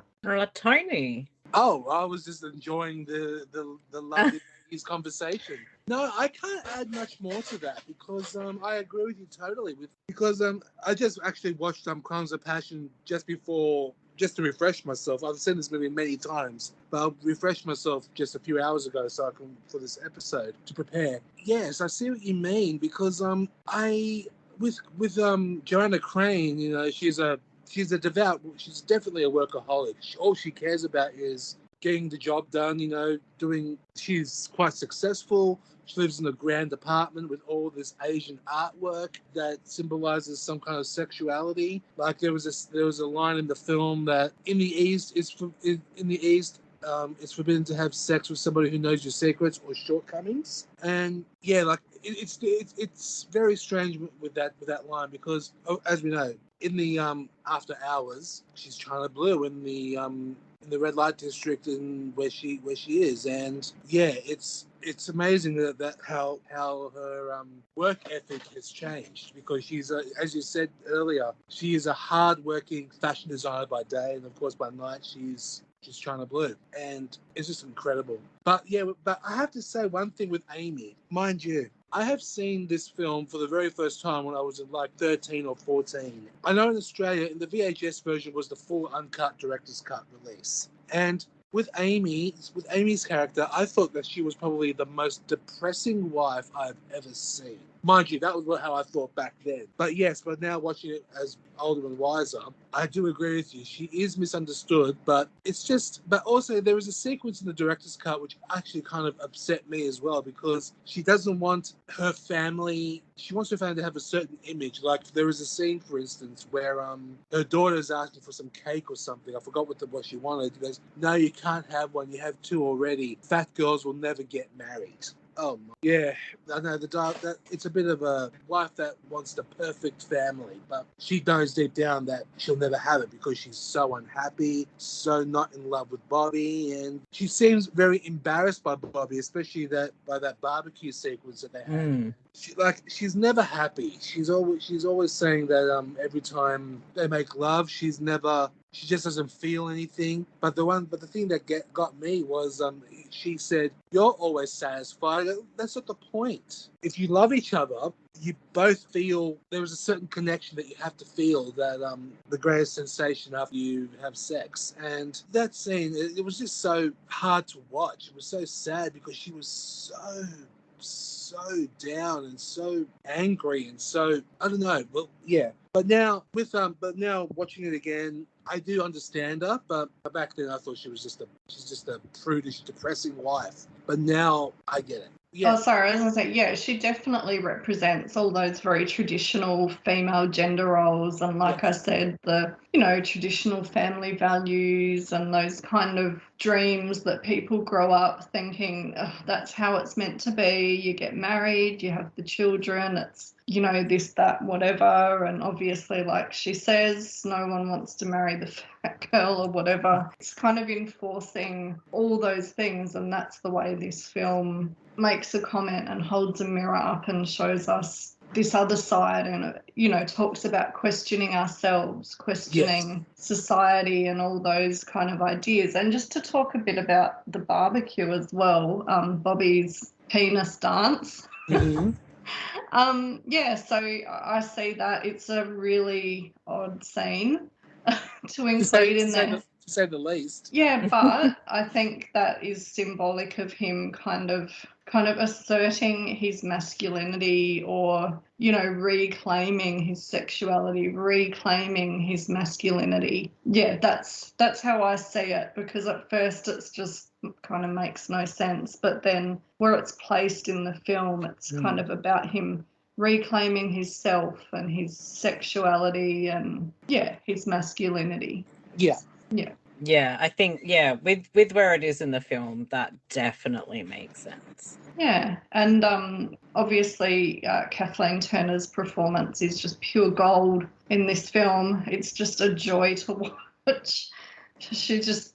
F: Tony.
G: Oh, I was just enjoying the lovely ladies' conversation. No, I can't add much more to that because I agree with you totally. Because I just actually watched Crimes of Passion just to refresh myself. I've seen this movie many times, but I'll refresh myself just a few hours ago so I can for this episode to prepare. Yes, I see what you mean because with Joanna Crane, you know, she's she's definitely a workaholic. All she cares about is getting the job done, you know, she's quite successful. She lives in a grand apartment with all this Asian artwork that symbolizes some kind of sexuality. Like there was a line in the film that in the East, it's forbidden to have sex with somebody who knows your secrets or shortcomings. And yeah, like it's very strange with that line because as we know, in the after hours, she's China Blue in the red light district in where she is, and yeah, it's amazing that how her work ethic has changed because she's as you said earlier, she is a hard-working fashion designer by day, and of course by night she's China Blue, and it's just incredible. But I have to say one thing with Amy, mind you. I have seen this film for the very first time when I was like 13 or 14. I know in Australia, in the VHS version was the full uncut director's cut release. And with Amy's character, I thought that she was probably the most depressing wife I've ever seen. Mind you, that was how I thought back then. But now watching it as older and wiser, I do agree with you. She is misunderstood, but also there was a sequence in the director's cut which actually kind of upset me as well because she doesn't want her family, she wants her family to have a certain image. Like there was a scene, for instance, where her daughter's asking for some cake or something. I forgot what she wanted. She goes, "No, you can't have one. You have two already. Fat girls will never get married." Oh, yeah. I know that it's a bit of a wife that wants the perfect family, but she knows deep down that she'll never have it because she's so unhappy, so not in love with Bobby, and she seems very embarrassed by Bobby, especially by that barbecue sequence that they had. She's never happy. She's always saying that every time they make love, she just doesn't feel anything. But the thing that got me was she said, "You're always satisfied." That's not the point. If you love each other, you both feel there was a certain connection that you have to feel, that the greatest sensation after you have sex. And that scene, it was just so hard to watch. It was so sad because she was so down and so angry and so, I don't know. Well, yeah. But now watching it again, I do understand her, but back then I thought she's just a prudish, depressing wife. But now I get it. Yeah.
H: Oh, sorry, I was going to say, yeah, she definitely represents all those very traditional female gender roles. And like I said, the, traditional family values and those kind of dreams that people grow up thinking that's how it's meant to be. You get married, you have the children, it's, you know, this, that, whatever. And obviously, like she says, no one wants to marry the fat girl or whatever. It's kind of enforcing all those things, and that's the way this film makes a comment and holds a mirror up and shows us this other side, and, you know, talks about questioning ourselves, questioning society and all those kind of ideas. And just to talk a bit about the barbecue as well, Bobby's penis dance.
G: Mm-hmm.
H: So I see that it's a really odd scene to include in there.
G: To say the least.
H: Yeah, but I think that is symbolic of him kind of asserting his masculinity, or, you know, reclaiming his sexuality, reclaiming his masculinity. Yeah, that's how I see it, because at first it's just kind of makes no sense, but then where it's placed in the film, it's kind of about him reclaiming his self and his sexuality and, yeah, his masculinity.
G: Yeah.
H: Yeah.
F: Yeah, I think, with where it is in the film, that definitely makes sense.
H: Yeah, and obviously Kathleen Turner's performance is just pure gold in this film. It's just a joy to watch. She just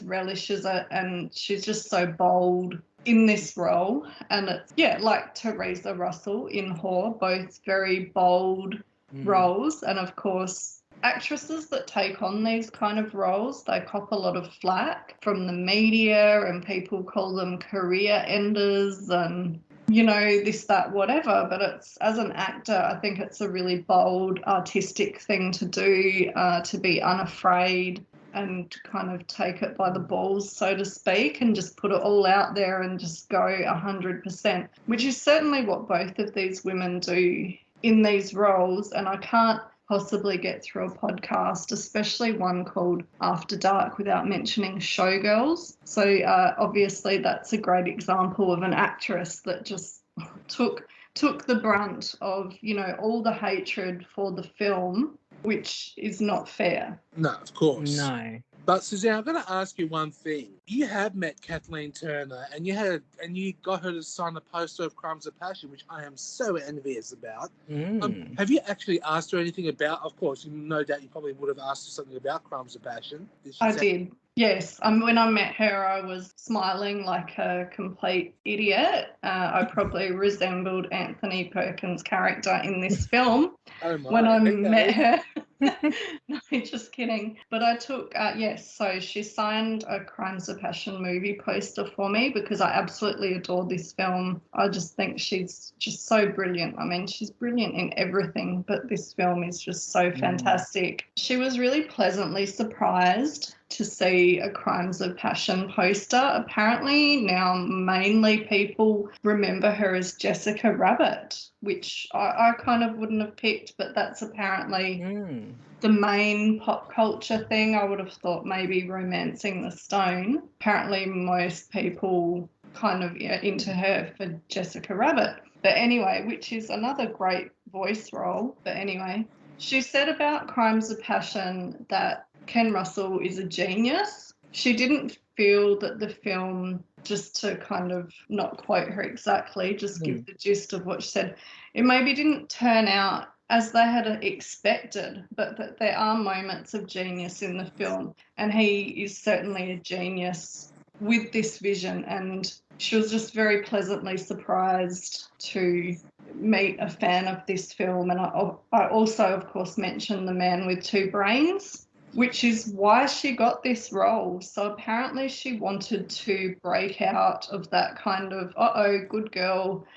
H: relishes it, and she's just so bold in this role. And it's, like Teresa Russell in Whore, both very bold roles, and of course actresses that take on these kind of roles, they cop a lot of flack from the media, and people call them career enders and, you know, this, that, whatever. But it's, as an actor, I think it's a really bold artistic thing to do, to be unafraid and kind of take it by the balls, so to speak, and just put it all out there and just go 100%, which is certainly what both of these women do in these roles. And I can't possibly get through a podcast, especially one called After Dark, without mentioning Showgirls. So obviously that's a great example of an actress that just took the brunt of, you know, all the hatred for the film, which is not fair.
G: No, of course.
F: No.
G: But Suzanne, I'm going to ask you one thing. You have met Kathleen Turner, and you got her to sign a poster of Crimes of Passion, which I am so envious about. Have you actually asked her anything about? Of course, no doubt you probably would have asked her something about Crimes of Passion.
H: I did. Yes, when I met her, I was smiling like a complete idiot. I probably resembled Anthony Perkins' character in this film when I met her. No, just kidding. But I took, so she signed a Crimes of Passion movie poster for me because I absolutely adore this film. I just think she's just so brilliant. I mean, she's brilliant in everything, but this film is just so fantastic. She was really pleasantly surprised to see a Crimes of Passion poster. Apparently now mainly people remember her as Jessica Rabbit, which I kind of wouldn't have picked, but that's apparently the main pop culture thing. I would have thought maybe Romancing the Stone. Apparently most people kind of into her for Jessica Rabbit. But anyway, which is another great voice role. But anyway, she said about Crimes of Passion that Ken Russell is a genius. She didn't feel that the film, just to kind of not quote her exactly, just give the gist of what she said, it maybe didn't turn out as they had expected, but that there are moments of genius in the film, and he is certainly a genius with this vision. And she was just very pleasantly surprised to meet a fan of this film. And I also, of course, mentioned The Man with Two Brains, which is why she got this role. So apparently she wanted to break out of that kind of, good girl,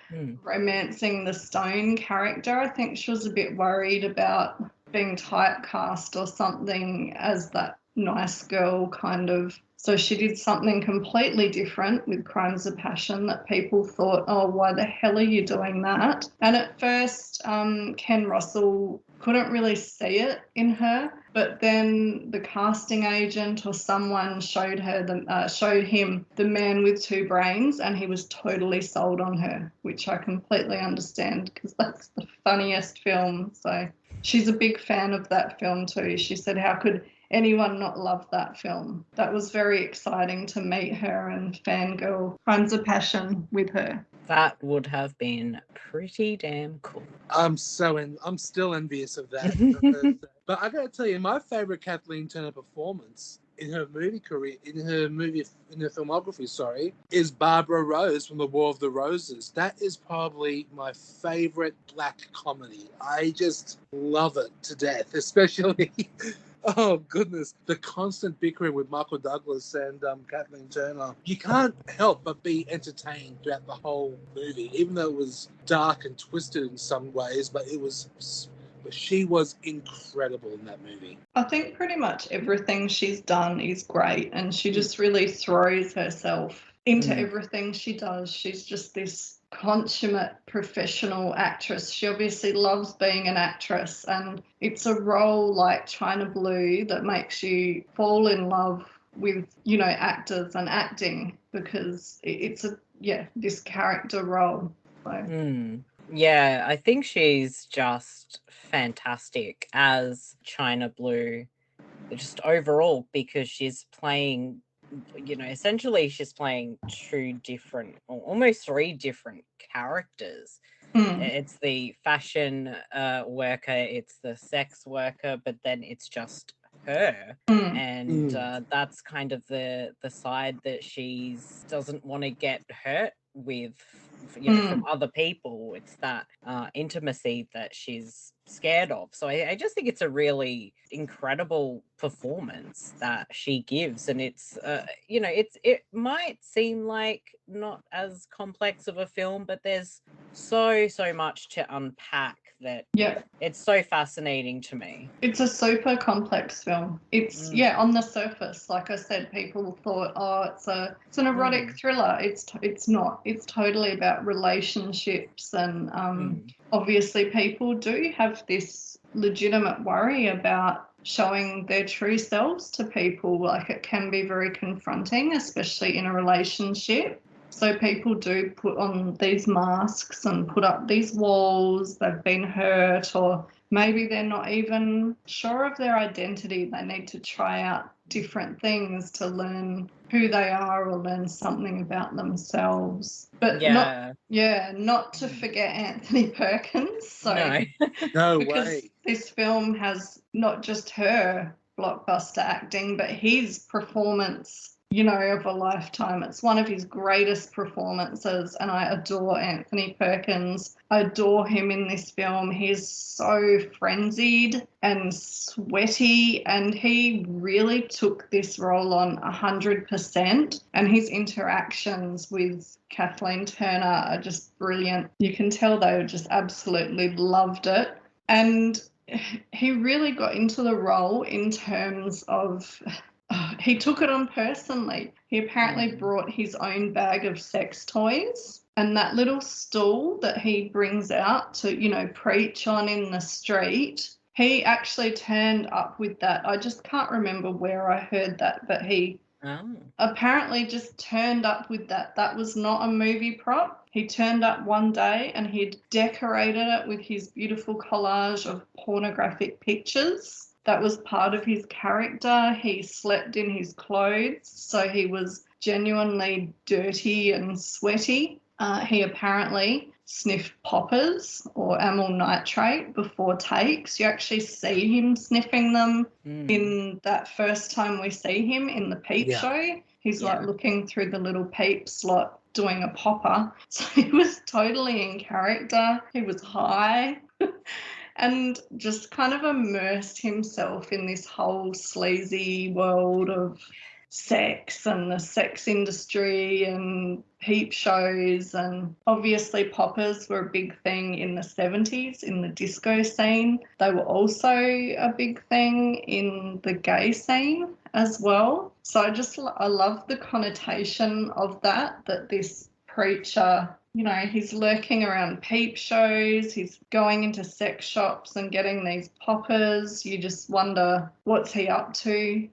H: Romancing the Stone character. I think she was a bit worried about being typecast or something as that nice girl kind of. So she did something completely different with Crimes of Passion that people thought, oh, why the hell are you doing that? And at first, Ken Russell couldn't really see it in her. But then the casting agent or someone showed him The Man with Two Brains, and he was totally sold on her, which I completely understand because that's the funniest film. So she's a big fan of that film too. She said, how could anyone not love that film? That was very exciting to meet her and fangirl Crimes of Passion with her.
F: That would have been pretty damn cool.
G: I'm still envious of that. But I gotta tell you, my favorite Kathleen Turner performance in her movie career, in her filmography, is Barbara Rose from The War of the Roses. That is probably my favorite black comedy. I just love it to death, especially. Oh, goodness. The constant bickering with Michael Douglas and Kathleen Turner. You can't help but be entertained throughout the whole movie, even though it was dark and twisted in some ways, but she was incredible in that movie.
H: I think pretty much everything she's done is great, and she just really throws herself into everything she does. She's just this consummate professional actress. She obviously loves being an actress, and it's a role like China Blue that makes you fall in love with, actors and acting, because it's this character role. So.
F: Yeah, I think she's just fantastic as China Blue, just overall, because she's playing, essentially she's playing almost three different characters. It's the fashion worker, it's the sex worker, but then it's just her. And that's kind of the side that she doesn't want to get hurt with, from other people. It's that intimacy that she's scared of. So I just think it's a really incredible performance that she gives, and it's it might seem like not as complex of a film, but there's so much to unpack that it's so fascinating to me.
H: It's a super complex film. It's on the surface, like I said, people thought, it's an erotic thriller. It's not. It's totally about relationships, and obviously people do have this legitimate worry about showing their true selves to people. Like, it can be very confronting, especially in a relationship. So people do put on these masks and put up these walls. They've been hurt, or maybe they're not even sure of their identity. They need to try out different things to learn who they are or learn something about themselves. But not to forget Anthony Perkins. So
G: No
H: because
G: way.
H: This film has not just her blockbuster acting, but his performance, of a lifetime. It's one of his greatest performances, and I adore Anthony Perkins. I adore him in this film. He's so frenzied and sweaty, and he really took this role on 100%, and his interactions with Kathleen Turner are just brilliant. You can tell they just absolutely loved it, and he really got into the role in terms of... he took it on personally. He apparently brought his own bag of sex toys, and that little stool that he brings out to, preach on in the street, he actually turned up with that. I just can't remember where I heard that, but he apparently just turned up with that. That was not a movie prop. He turned up one day and he'd decorated it with his beautiful collage of pornographic pictures. That was part of his character. He slept in his clothes, so he was genuinely dirty and sweaty. He apparently sniffed poppers or amyl nitrate before takes. You actually see him sniffing them in that first time we see him in the peep show. He's like looking through the little peep slot doing a popper. So he was totally in character. He was high. And just kind of immersed himself in this whole sleazy world of sex and the sex industry and peep shows. And obviously poppers were a big thing in the 70s in the disco scene. They were also a big thing in the gay scene as well. So I love the connotation of that this preacher you know, he's lurking around peep shows, he's going into sex shops and getting these poppers. You just wonder, what's he up to?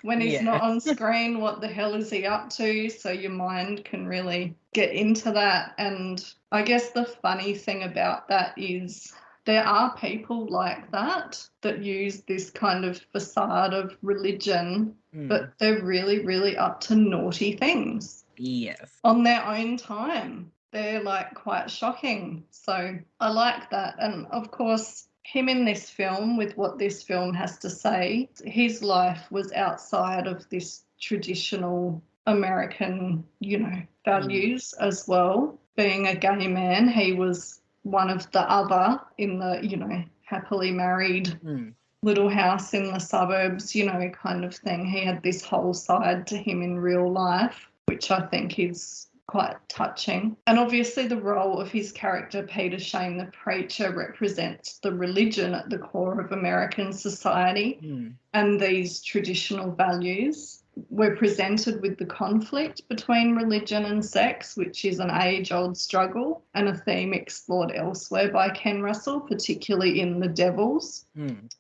H: When he's not on screen, what the hell is he up to? So your mind can really get into that. And I guess the funny thing about that is there are people like that use this kind of facade of religion, but they're really, really up to naughty things.
F: Yes.
H: On their own time. They're like quite shocking. So I like that. And of course, him in this film, with what this film has to say, his life was outside of this traditional American, you know, values as well. Being a gay man, he was one of the other in the, you know, happily married little house in the suburbs, you know, kind of thing. He had this whole side to him in real life, which I think is quite touching. And obviously the role of his character, Peter Shane the preacher, represents the religion at the core of American society and these traditional values. We're presented with the conflict between religion and sex, which is an age-old struggle and a theme explored elsewhere by Ken Russell, particularly in The Devils.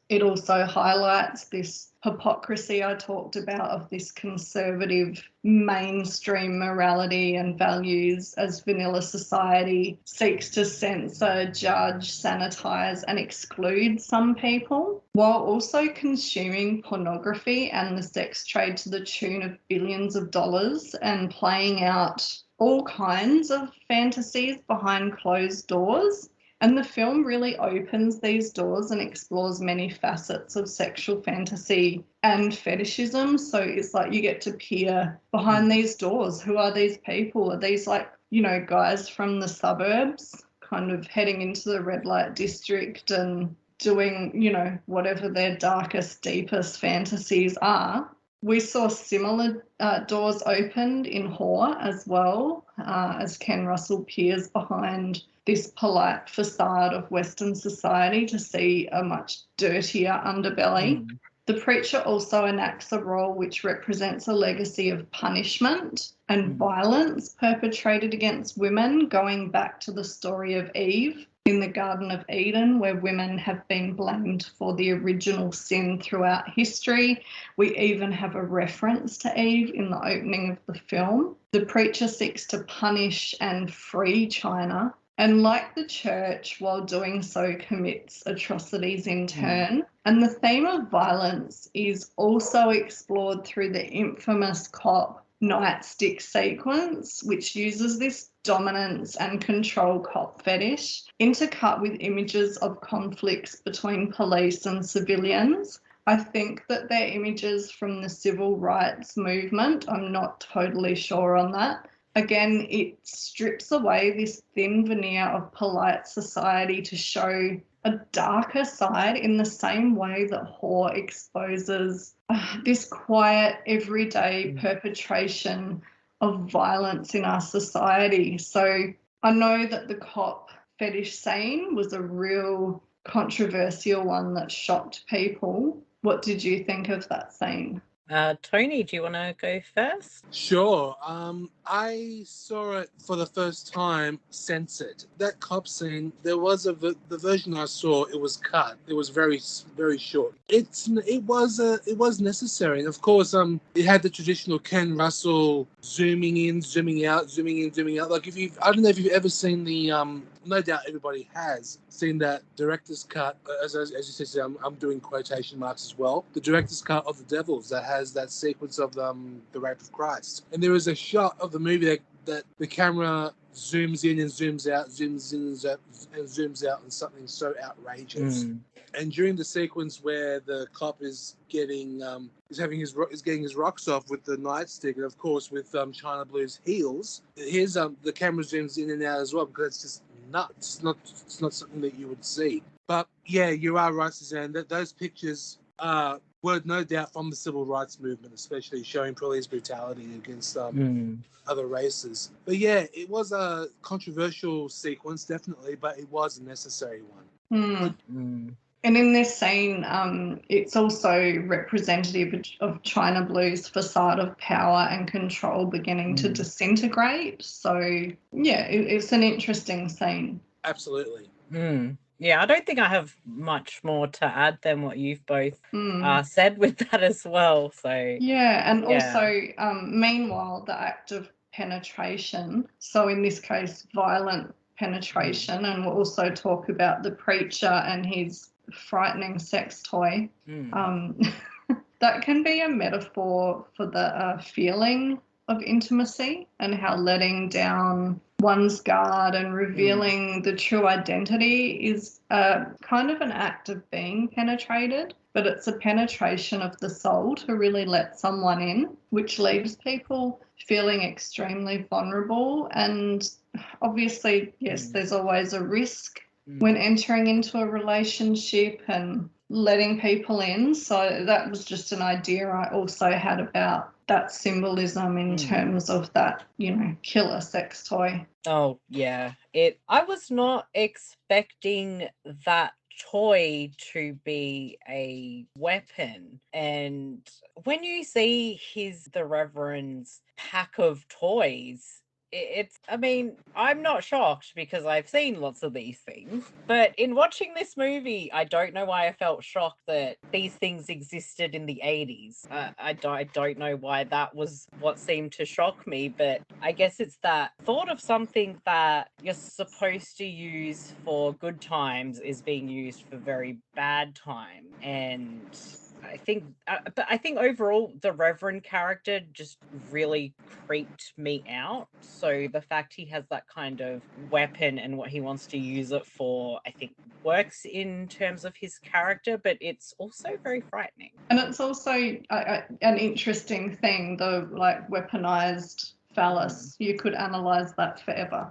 H: It also highlights this hypocrisy I talked about of this conservative mainstream morality and values as vanilla society seeks to censor, judge, sanitize and exclude some people, while also consuming pornography and the sex trade to the tune of billions of dollars and playing out all kinds of fantasies behind closed doors. And the film really opens these doors and explores many facets of sexual fantasy and fetishism. So it's like you get to peer behind these doors. Who are these people? Are these like, you know, guys from the suburbs kind of heading into the red light district and doing, you know, whatever their darkest, deepest fantasies are? We saw similar doors opened in Whore as well, as Ken Russell peers behind this polite facade of Western society to see a much dirtier underbelly. The preacher also enacts a role which represents a legacy of punishment and violence perpetrated against women, going back to the story of Eve in the Garden of Eden, where women have been blamed for the original sin throughout history. We even have a reference to Eve in the opening of the film. The preacher seeks to punish and free China, and like the church, while doing so, commits atrocities in turn. And the theme of violence is also explored through the infamous cop nightstick sequence, which uses this dominance and control cop fetish, intercut with images of conflicts between police and civilians. I think that they're images from the civil rights movement. I'm not totally sure on that. Again, it strips away this thin veneer of polite society to show a darker side in the same way that Whore exposes this quiet, everyday perpetration of violence in our society. So I know that the cop fetish scene was a real controversial one that shocked people. What did you think of that scene?
F: Tony, do you want to go first?
G: Sure. I saw it for the first time censored. That cop scene, there was the version I saw, it was cut. It was very, very short. It was necessary. And of course, it had the traditional Ken Russell zooming in, zooming out, zooming in, zooming out. Like I don't know if you've ever seen the no doubt everybody has seen that director's cut, as you said, I'm doing quotation marks as well, the director's cut of The Devils that has that sequence of the rape of Christ. And there is a shot of the movie that the camera zooms in and zooms out, zooms in and zooms out on something so outrageous. And during the sequence where the cop is getting his rocks off with the nightstick, and of course with China Blue's heels, here's the camera zooms in and out as well, because it's just nuts. It's not something that you would see. But yeah, you are right, Suzanne, that those pictures were no doubt from the civil rights movement, especially showing police brutality against other races. But yeah, it was a controversial sequence, definitely, but it was a necessary one.
H: And in this scene, it's also representative of China Blue's facade of power and control beginning to disintegrate. So, yeah, it's an interesting scene.
G: Absolutely.
F: Yeah, I don't think I have much more to add than what you've both said with that as well. So
H: yeah, and also, meanwhile, the act of penetration. So in this case, violent penetration, and we'll also talk about the preacher and his frightening sex toy. That can be a metaphor for the feeling of intimacy and how letting down one's guard and revealing the true identity is kind of an act of being penetrated, but it's a penetration of the soul to really let someone in, which leaves people feeling extremely vulnerable. And obviously, yes, there's always a risk when entering into a relationship and letting people in. So that was just an idea I also had about that symbolism in terms of that, killer sex toy.
F: Oh, yeah. I was not expecting that toy to be a weapon. And when you see the Reverend's pack of toys, I'm not shocked because I've seen lots of these things. But in watching this movie, I don't know why I felt shocked that these things existed in the 80s. I don't know why that was what seemed to shock me, but I guess it's that thought of something that you're supposed to use for good times is being used for very bad time. And I think overall the Reverend character just really creeped me out. So the fact he has that kind of weapon and what he wants to use it for, I think works in terms of his character, but it's also very frightening.
H: And it's also an interesting thing, the weaponized phallus. You could analyze that forever.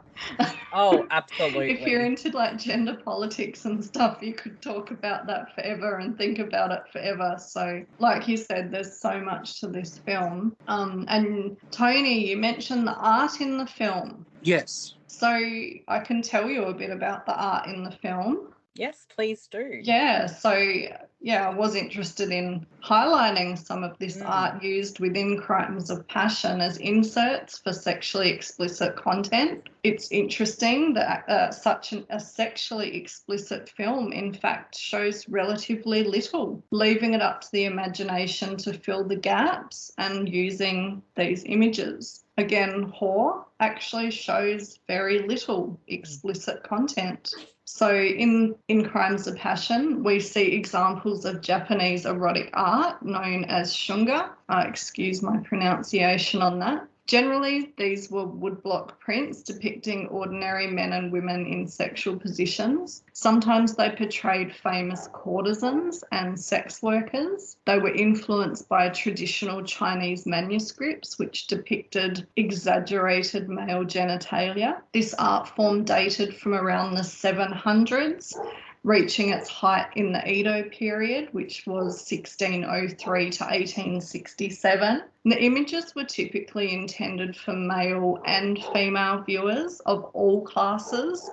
F: Oh, absolutely.
H: If you're into gender politics and stuff, you could talk about that forever and think about it forever. So like you said, there's so much to this film. And Tony, you mentioned the art in the film.
G: Yes.
H: So I can tell you a bit about the art in the film.
F: Yes, please do.
H: Yeah, so I was interested in highlighting some of this art used within Crimes of Passion as inserts for sexually explicit content. It's interesting that such a sexually explicit film, in fact, shows relatively little, leaving it up to the imagination to fill the gaps and using these images. Again, whore actually shows very little explicit content. So in Crimes of Passion, we see examples of Japanese erotic art known as shunga. Excuse my pronunciation on that. Generally, these were woodblock prints depicting ordinary men and women in sexual positions. Sometimes they portrayed famous courtesans and sex workers. They were influenced by traditional Chinese manuscripts, which depicted exaggerated male genitalia. This art form dated from around the 700s, reaching its height in the Edo period, which was 1603 to 1867. And the images were typically intended for male and female viewers of all classes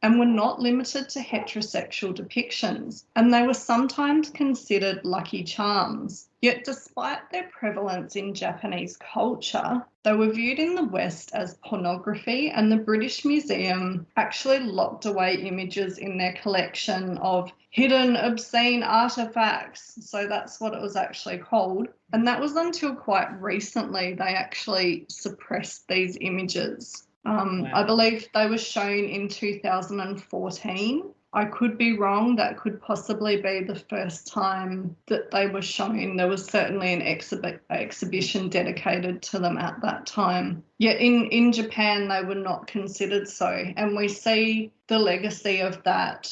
H: and were not limited to heterosexual depictions, and they were sometimes considered lucky charms. Yet despite their prevalence in Japanese culture, they were viewed in the West as pornography, and the British Museum actually locked away images in their collection of hidden obscene artefacts. So that's what it was actually called. And that was until quite recently they actually suppressed these images. I believe they were shown in 2014. I could be wrong. That could possibly be the first time that they were shown. There was certainly an exhibition dedicated to them at that time. Yet in Japan, they were not considered so. And we see the legacy of that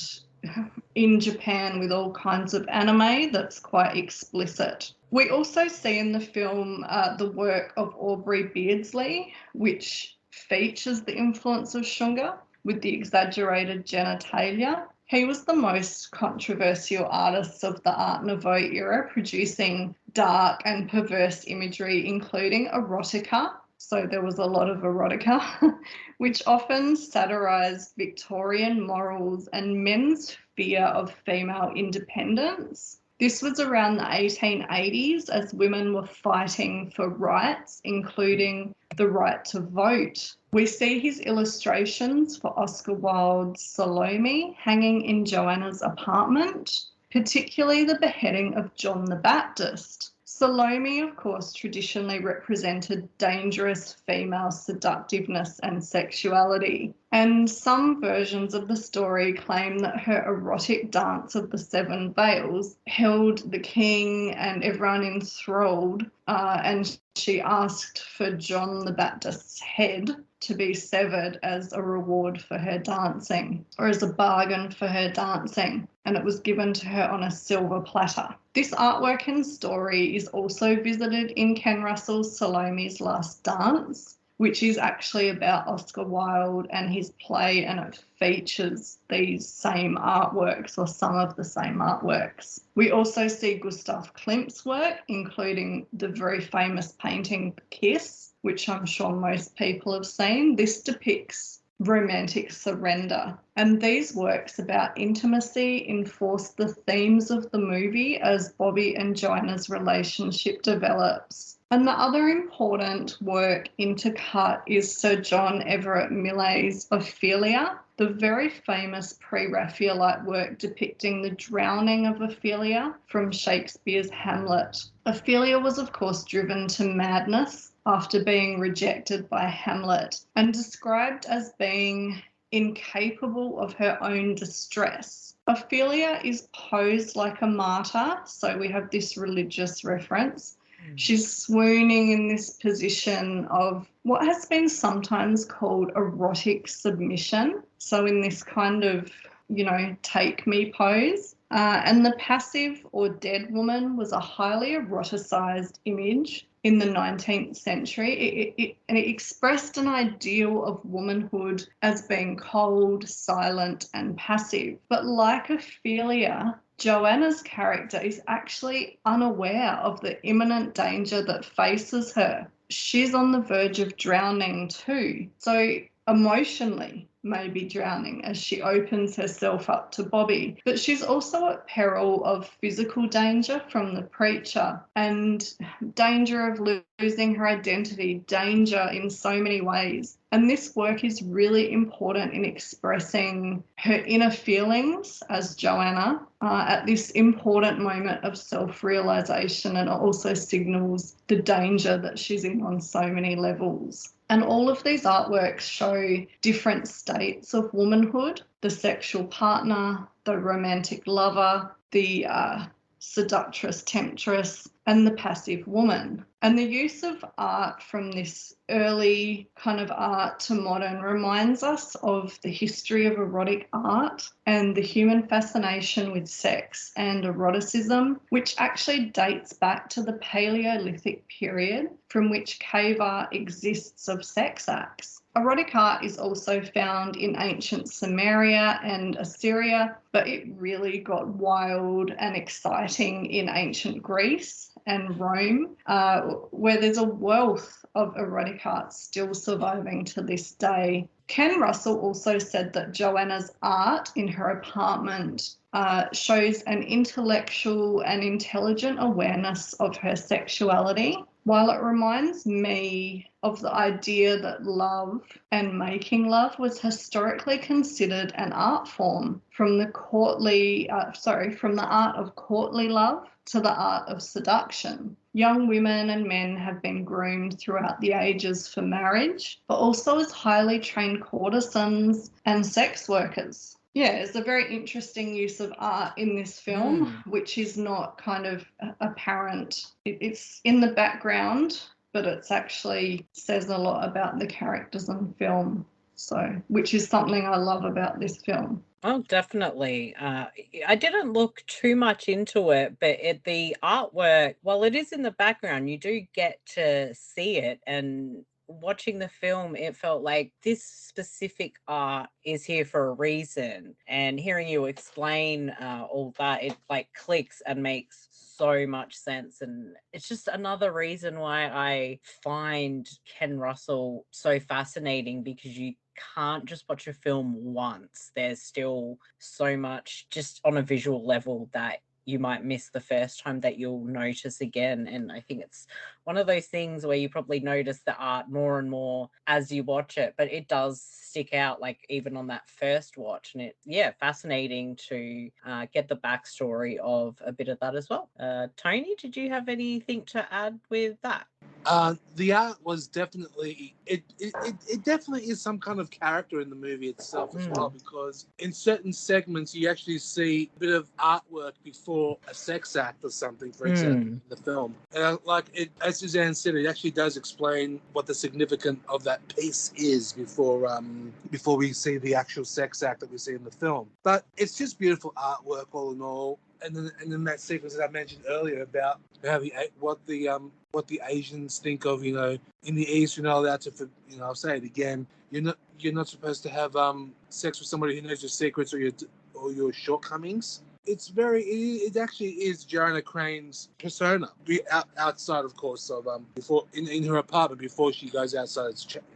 H: in Japan with all kinds of anime that's quite explicit. We also see in the film the work of Aubrey Beardsley, which features the influence of shunga with the exaggerated genitalia. He was the most controversial artist of the Art Nouveau era, producing dark and perverse imagery, including erotica. So there was a lot of erotica, which often satirised Victorian morals and men's fear of female independence. This was around the 1880s as women were fighting for rights, including the right to vote. We see his illustrations for Oscar Wilde's Salome hanging in Joanna's apartment, particularly the beheading of John the Baptist. Salome, of course, traditionally represented dangerous female seductiveness and sexuality, and some versions of the story claim that her erotic dance of the seven veils held the king and everyone enthralled, and she asked for John the Baptist's head to be severed as a reward for her dancing, or as a bargain for her dancing, and it was given to her on a silver platter. This artwork and story is also visited in Ken Russell's Salome's Last Dance, which is actually about Oscar Wilde and his play, and it features these same artworks, or some of the same artworks. We also see Gustav Klimt's work, including the very famous painting Kiss, which I'm sure most people have seen. This depicts romantic surrender, and these works about intimacy enforce the themes of the movie as Bobby and Joanna's relationship develops. And the other important work intercut is Sir John Everett Millais' Ophelia, the very famous pre-Raphaelite work depicting the drowning of Ophelia from Shakespeare's Hamlet. Ophelia was, of course, driven to madness after being rejected by Hamlet and described as being incapable of her own distress. Ophelia is posed like a martyr, so we have this religious reference. She's swooning in this position of what has been sometimes called erotic submission. So in this kind of, take me pose. And the passive or dead woman was a highly eroticized image in the 19th century. It expressed an ideal of womanhood as being cold, silent, and passive. But like Ophelia, Joanna's character is actually unaware of the imminent danger that faces her. She's on the verge of drowning too. So emotionally, maybe drowning as she opens herself up to Bobby. But she's also at peril of physical danger from the preacher and danger of losing her identity, danger in so many ways. And this work is really important in expressing her inner feelings as Joanna at this important moment of self-realization, and it also signals the danger that she's in on so many levels. And all of these artworks show different states of womanhood: the sexual partner, the romantic lover, the seductress, temptress, and the passive woman. And the use of art from this early kind of art to modern reminds us of the history of erotic art and the human fascination with sex and eroticism, which actually dates back to the Paleolithic period from which cave art exists of sex acts. Erotic art is also found in ancient Sumeria and Assyria, but it really got wild and exciting in ancient Greece and Rome, where there's a wealth of erotic art still surviving to this day. Ken Russell also said that Joanna's art in her apartment shows an intellectual and intelligent awareness of her sexuality, while it reminds me of the idea that love and making love was historically considered an art form, from the art of courtly love to the art of seduction. Young women and men have been groomed throughout the ages for marriage, but also as highly trained courtesans and sex workers. Yeah, it's a very interesting use of art in this film, which is not kind of apparent. It's in the background, but it's actually says a lot about the characters in film. So, which is something I love about this film.
F: Oh, definitely. I didn't look too much into it, but the artwork, while it is in the background, you do get to see it. And watching the film, it felt like this specific art is here for a reason. And hearing you explain all that, it like clicks and makes so much sense. And it's just another reason why I find Ken Russell so fascinating, because you can't just watch a film once. There's still so much just on a visual level that you might miss the first time that you'll notice again. And I think it's one of those things where you probably notice the art more and more as you watch it, but it does stick out, like even on that first watch. And fascinating to get the backstory of a bit of that as well. Tony, did you have anything to add with that?
G: The art was definitely it definitely is some kind of character in the movie itself as well, because in certain segments you actually see a bit of artwork before a sex act or something, for example, in the film. And as Suzanne said, it actually does explain what the significance of that piece is before we see the actual sex act that we see in the film. But it's just beautiful artwork all in all. And then that sequence that I mentioned earlier about how what the Asians think of, in the East, you're not allowed to, I'll say it again, you're not supposed to have sex with somebody who knows your secrets or your shortcomings. It actually is Joanna Crane's persona, outside, of course, of before in her apartment before she goes outside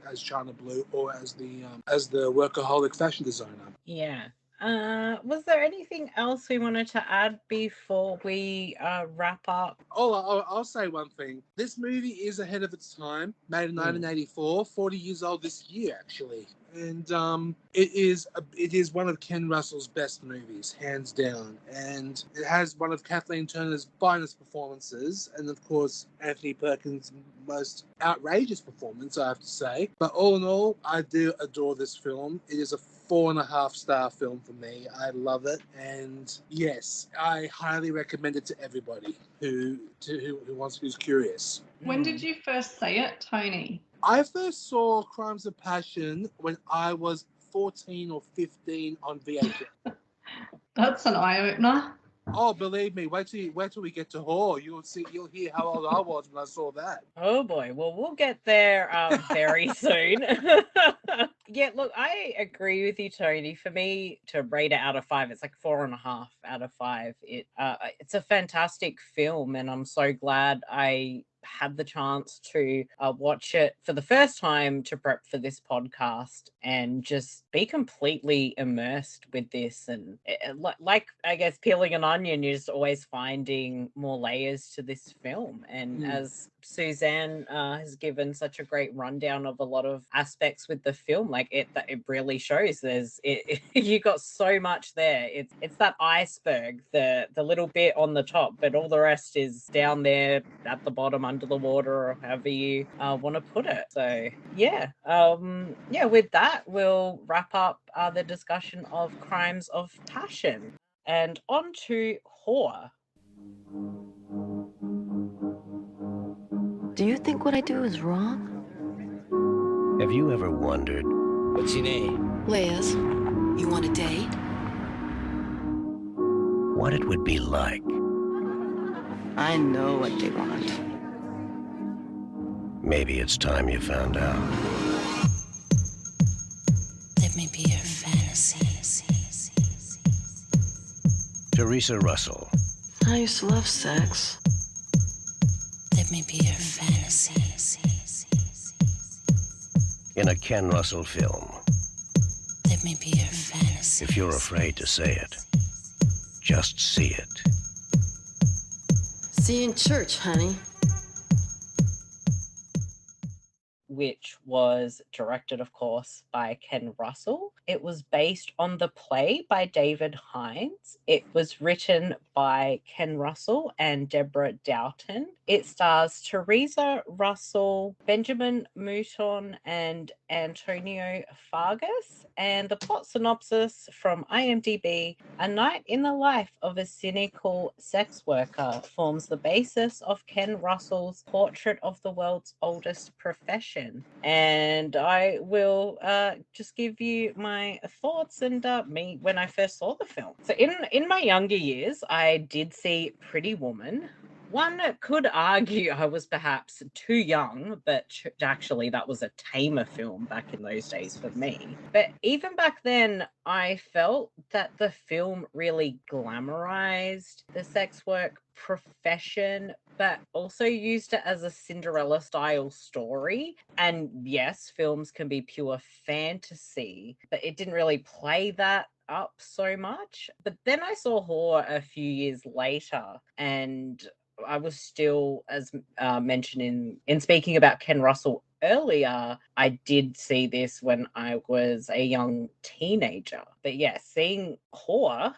G: as China Blue or as the workaholic fashion designer.
F: Yeah. Was there anything else we wanted to add before we wrap up?
G: I'll say one thing. This movie is ahead of its time, made in 1984, 40 years old this year, actually. And it is one of Ken Russell's best movies, hands down. And it has one of Kathleen Turner's finest performances, and of course, Anthony Perkins' most outrageous performance, I have to say. But all in all, I do adore this film. It is a 4.5-star film for me. I love it, and yes, I highly recommend it to everybody who's curious.
H: When did you first see it, Tony?
G: I first saw Crimes of Passion when I was 14 or 15 on VHS.
H: That's an eye-opener.
G: Oh, believe me, wait till we get to horror. You'll hear how old I was when I saw that.
F: Oh boy, well, we'll get there very soon. Yeah, look, I agree with you, Tony. For me, to rate it out of 5, it's like 4.5 out of 5. It's a fantastic film, and I'm so glad I had the chance to watch it for the first time to prep for this podcast and just be completely immersed with this. And like, I guess, peeling an onion, you're just always finding more layers to this film. And as Suzanne has given such a great rundown of a lot of aspects with the film, like it really shows you got so much there. It's that iceberg, the little bit on the top, but all the rest is down there at the bottom under the water, or however you want to put it. So with that, we'll wrap up the discussion of Crimes of Passion and on to horror.
J: Do you think what I do is wrong?
I: Have you ever wondered?
K: What's your name?
J: Liz, you want a date?
I: What it would be like?
J: I know what they want.
I: Maybe it's time you found out.
J: Let me be your fantasy.
I: Teresa Russell.
J: I used to love sex. Let me be your fantasy.
I: In a Ken Russell film.
J: Let me be your fantasy.
I: If you're afraid to say it, just see it.
J: See you in church, honey.
F: Which was directed, of course, by Ken Russell. It was based on the play by David Hines. It was written by Ken Russell and Deborah Doughton. It stars Teresa Russell, Benjamin Mouton, and Antonio Fargas. And the plot synopsis from IMDb: a night in the life of a cynical sex worker forms the basis of Ken Russell's portrait of the world's oldest profession. And I will just give you my thoughts and me when I first saw the film. So in my younger years, I did see Pretty Woman. One could argue I was perhaps too young, but actually that was a tamer film back in those days for me. But even back then, I felt that the film really glamorized the sex work profession but also used it as a Cinderella style story. And yes, films can be pure fantasy, but it didn't really play that up so much. But then I saw Whore a few years later, and I was still, as mentioned in speaking about Ken Russell earlier, I did see this when I was a young teenager. But yeah, seeing Whore,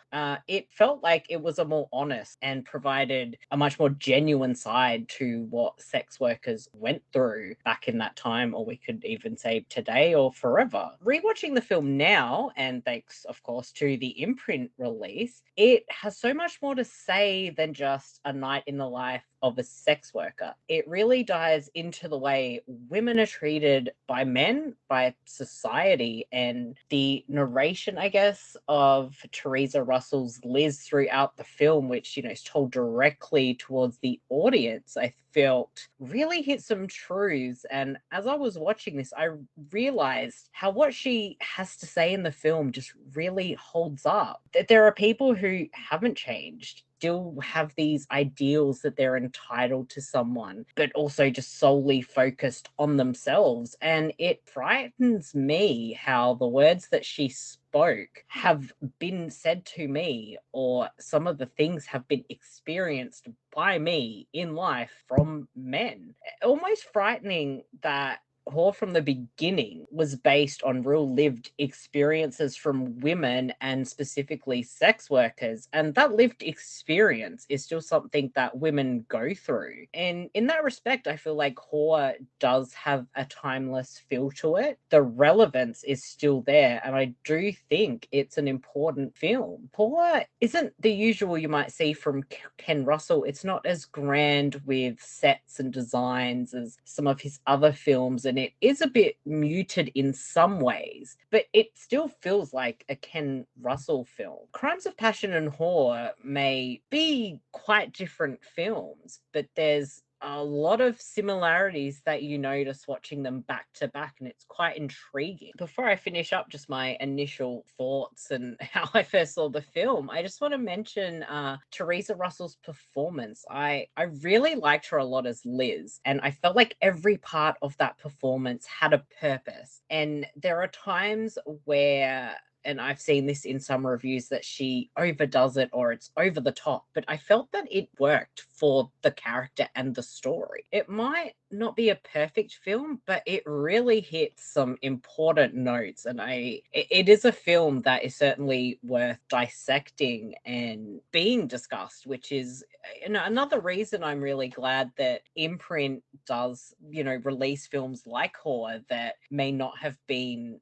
F: it felt like it was a more honest and provided a much more genuine side to what sex workers went through back in that time, or we could even say today or forever. Rewatching the film now, and thanks, of course, to the Imprint release, it has so much more to say than just a night in the life of a sex worker. It really dives into the way women are treated by men, by society, and the narration, I guess, of Teresa Russell's Liz throughout the film, which, you know, is told directly towards the audience, I felt really hit some truths. And as I was watching this, I realized how what she has to say in the film just really holds up. That there are people who haven't changed, still have these ideals that they're entitled to someone, but also just solely focused on themselves. And it frightens me how the words that she spoke have been said to me, or some of the things have been experienced by me in life from men. Almost frightening that Whore from the beginning was based on real lived experiences from women and specifically sex workers. And that lived experience is still something that women go through. And in that respect, I feel like Whore does have a timeless feel to it. The relevance is still there. And I do think it's an important film. Whore isn't the usual you might see from Ken Russell. It's not as grand with sets and designs as some of his other films. And it is a bit muted in some ways, but it still feels like a Ken Russell film. Crimes of Passion and Whore may be quite different films, but there's a lot of similarities that you notice watching them back to back, and it's quite intriguing. Before I finish up just my initial thoughts and how I first saw the film, I just want to mention Teresa Russell's performance. I really liked her a lot as Liz, and I felt like every part of that performance had a purpose. And there are times where, and I've seen this in some reviews, that she overdoes it or it's over the top, but I felt that it worked for the character and the story. It might not be a perfect film, but it really hits some important notes, and it is a film that is certainly worth dissecting and being discussed, which is, you know, another reason I'm really glad that Imprint does, you know, release films like Whore that may not have been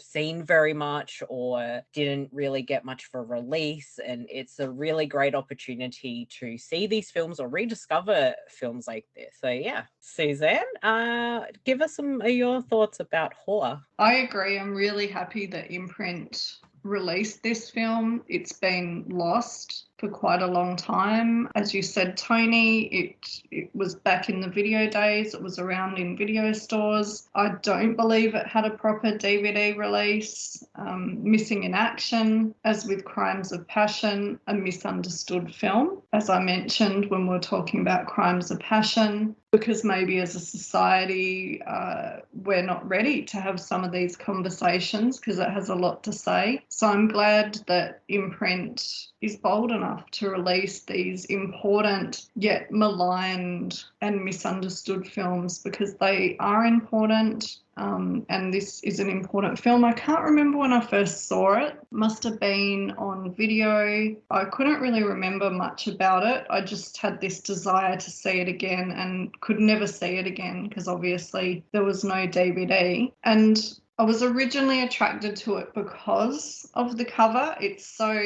F: seen very much or didn't really get much for release. And it's a really great opportunity to see these films or rediscover films like this. So yeah, Suzanne, give us some of your thoughts about Whore.
H: I agree. I'm really happy that Imprint released this film. It's been lost for quite a long time. As you said, Tony, it was back in the video days. It was around in video stores. I don't believe it had a proper DVD release. Missing in action, as with Crimes of Passion, a misunderstood film. As I mentioned when we were talking about Crimes of Passion, because maybe as a society we're not ready to have some of these conversations because it has a lot to say. So I'm glad that Imprint is bold enough to release these important yet maligned and misunderstood films, because they are important. And this is an important film. I can't remember when I first saw it. Must have been on video. I couldn't really remember much about it. I just had this desire to see it again and could never see it again because obviously there was no DVD. And I was originally attracted to it because of the cover. It's so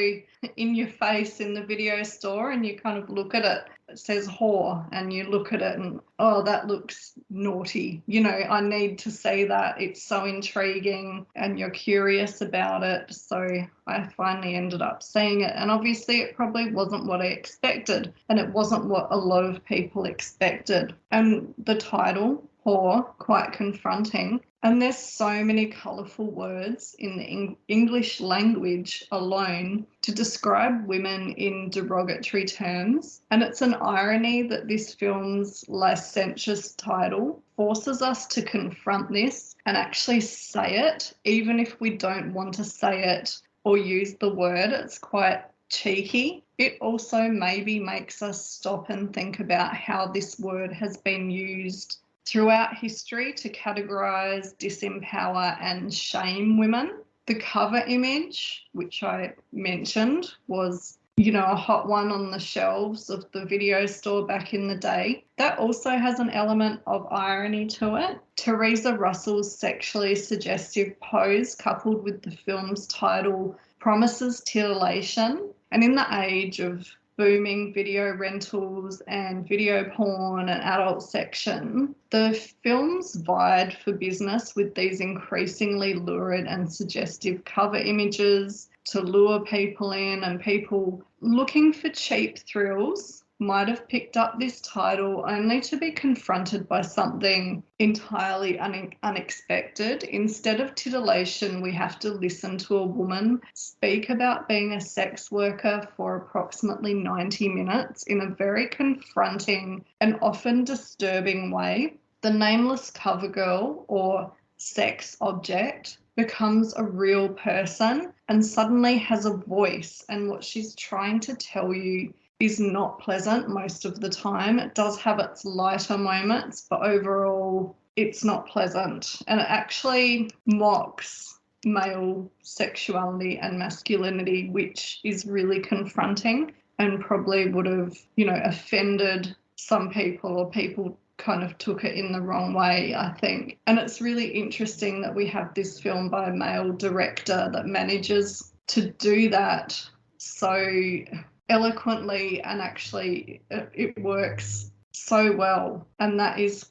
H: in your face in the video store, and you kind of look at it. It says Whore, and you look at it and, oh, that looks naughty. You know, I need to see that. It's so intriguing and you're curious about it. So I finally ended up seeing it. And obviously it probably wasn't what I expected, and it wasn't what a lot of people expected. And the title, whore quite confronting. And there's so many colourful words in the English language alone to describe women in derogatory terms. And it's an irony that this film's licentious title forces us to confront this and actually say it, even if we don't want to say it or use the word. It's quite cheeky. It also maybe makes us stop and think about how this word has been used throughout history to categorise, disempower and shame women. The cover image, which I mentioned, was, a hot one on the shelves of the video store back in the day. That also has an element of irony to it. Teresa Russell's sexually suggestive pose, coupled with the film's title, promises titillation. And in the age of booming video rentals and video porn and adult section, the films vied for business with these increasingly lurid and suggestive cover images to lure people in, and people looking for cheap thrills might have picked up this title only to be confronted by something entirely unexpected. Instead of titillation, we have to listen to a woman speak about being a sex worker for approximately 90 minutes in a very confronting and often disturbing way. The nameless cover girl, or sex object, becomes a real person and suddenly has a voice, and what she's trying to tell you is not pleasant most of the time. It does have its lighter moments, but overall it's not pleasant. And it actually mocks male sexuality and masculinity, which is really confronting and probably would have, offended some people, or people kind of took it in the wrong way, I think. And it's really interesting that we have this film by a male director that manages to do that so eloquently, and actually it works so well. And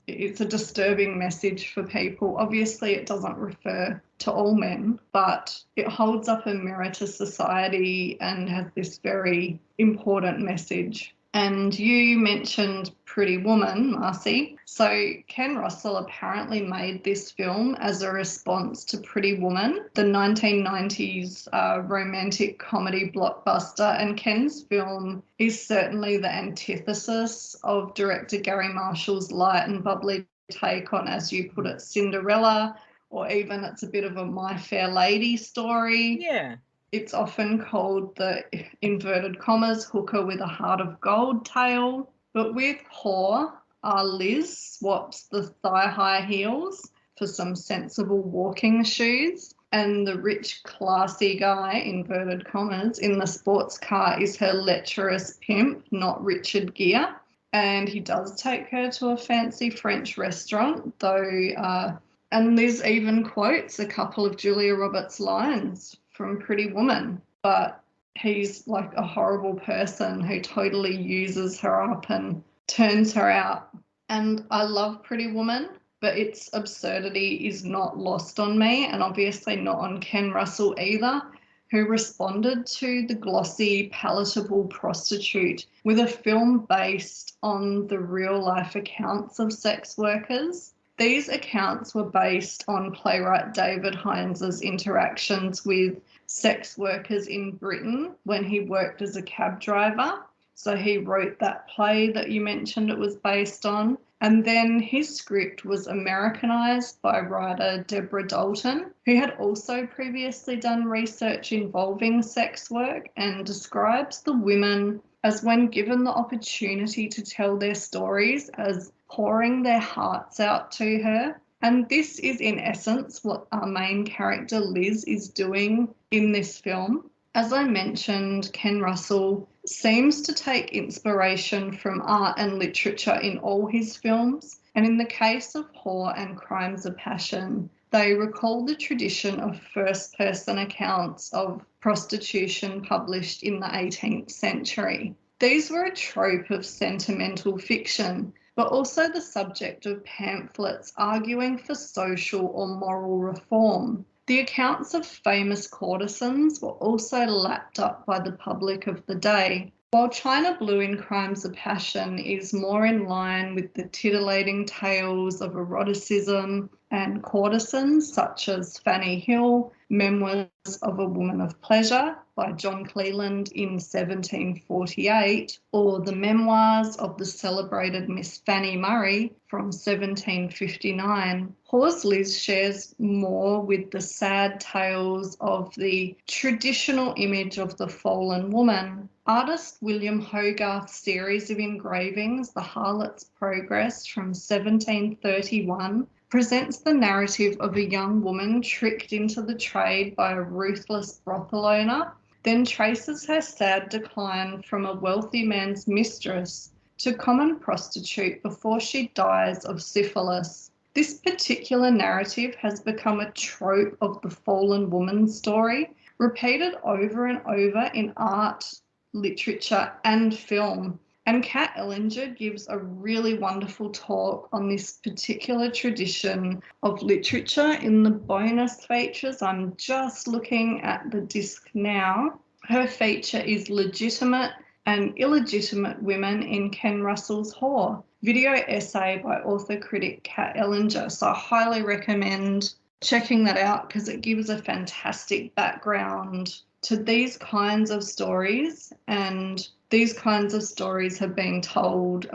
H: it's a disturbing message for people. Obviously it doesn't refer to all men, but it holds up a mirror to society and has this very important message. And you mentioned Pretty Woman, Marcy. So Ken Russell apparently made this film as a response to Pretty Woman, the 1990s romantic comedy blockbuster. And Ken's film is certainly the antithesis of director Gary Marshall's light and bubbly take on, as you put it, Cinderella, or even it's a bit of a My Fair Lady story.
F: Yeah.
H: It's often called the, inverted commas, hooker with a heart of gold tale. But with Whore, Liz swaps the thigh-high heels for some sensible walking shoes. And the rich, classy guy, inverted commas, in the sports car is her lecherous pimp, not Richard Gere. And he does take her to a fancy French restaurant, though, and Liz even quotes a couple of Julia Roberts' lines from Pretty Woman, but he's like a horrible person who totally uses her up and turns her out. And I love Pretty Woman, but its absurdity is not lost on me, and obviously not on Ken Russell either, who responded to the glossy, palatable prostitute with a film based on the real-life accounts of sex workers. These accounts were based on playwright David Hines' interactions with sex workers in Britain when he worked as a cab driver. So he wrote that play that you mentioned it was based on. And then his script was Americanized by writer Deborah Dalton, who had also previously done research involving sex work, and describes the women as, when given the opportunity to tell their stories, as pouring their hearts out to her. And this is in essence what our main character Liz is doing in this film. As I mentioned, Ken Russell seems to take inspiration from art and literature in all his films, and in the case of Whore and Crimes of Passion, they recall the tradition of first-person accounts of prostitution published in the 18th century. These were a trope of sentimental fiction, but also the subject of pamphlets arguing for social or moral reform. The accounts of famous courtesans were also lapped up by the public of the day. While China Blue in Crimes of Passion is more in line with the titillating tales of eroticism and courtesans such as Fanny Hill, Memoirs of a Woman of Pleasure by John Cleland in 1748, or the Memoirs of the celebrated Miss Fanny Murray from 1759, Hawes Liz shares more with the sad tales of the traditional image of the fallen woman. Artist William Hogarth's series of engravings, The Harlot's Progress from 1731, presents the narrative of a young woman tricked into the trade by a ruthless brothel owner, then traces her sad decline from a wealthy man's mistress to common prostitute before she dies of syphilis. This particular narrative has become a trope of the fallen woman story, repeated over and over in art, literature and film. And Kat Ellinger gives a really wonderful talk on this particular tradition of literature in the bonus features. I'm just looking at the disc now. Her feature is Legitimate and Illegitimate Women in Ken Russell's Whore, video essay by author-critic Kat Ellinger. So I highly recommend checking that out because it gives a fantastic background to these kinds of stories, and these kinds of stories have been told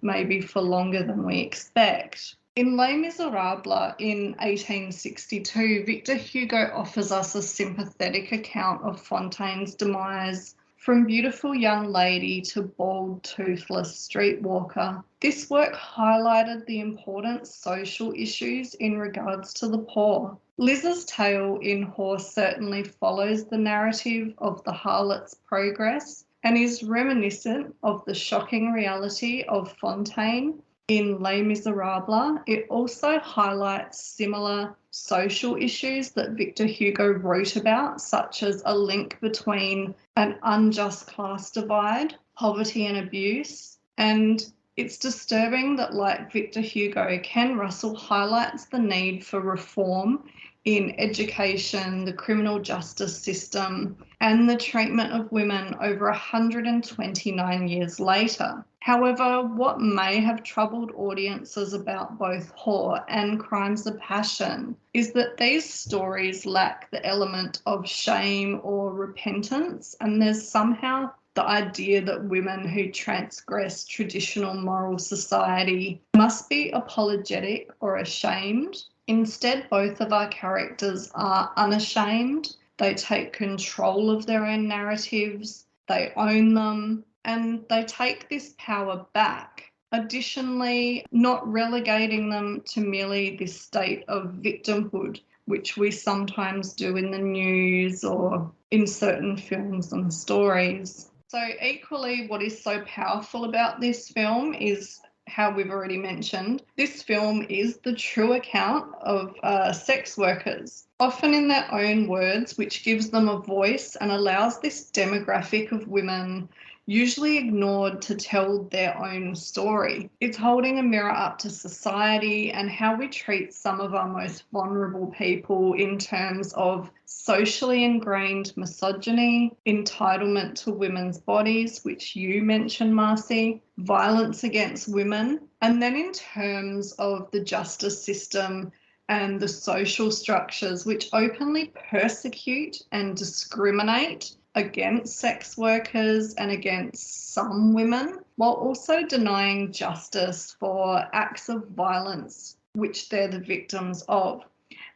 H: maybe for longer than we expect. In Les Miserables in 1862, Victor Hugo offers us a sympathetic account of Fontaine's demise, from beautiful young lady to bald, toothless streetwalker. This work highlighted the important social issues in regards to the poor. Liz's tale in Horse certainly follows the narrative of the harlot's progress and is reminiscent of the shocking reality of Fontaine in Les Miserables. It also highlights similar social issues that Victor Hugo wrote about, such as a link between an unjust class divide, poverty and abuse. And it's disturbing that, like Victor Hugo, Ken Russell highlights the need for reform in education, the criminal justice system, and the treatment of women over 129 years later. However, what may have troubled audiences about both Whore and Crimes of Passion is that these stories lack the element of shame or repentance, and there's somehow the idea that women who transgress traditional moral society must be apologetic or ashamed. Instead, both of our characters are unashamed. They take control of their own narratives, they own them, and they take this power back. Additionally, not relegating them to merely this state of victimhood, which we sometimes do in the news or in certain films and stories. So equally, what is so powerful about this film is how we've already mentioned, this film is the true account of sex workers, often in their own words, which gives them a voice and allows this demographic of women usually ignored to tell their own story. It's holding a mirror up to society and how we treat some of our most vulnerable people in terms of socially ingrained misogyny, entitlement to women's bodies, which you mentioned, Marcy, violence against women, and then in terms of the justice system and the social structures which openly persecute and discriminate against sex workers and against some women, while also denying justice for acts of violence which they're the victims of.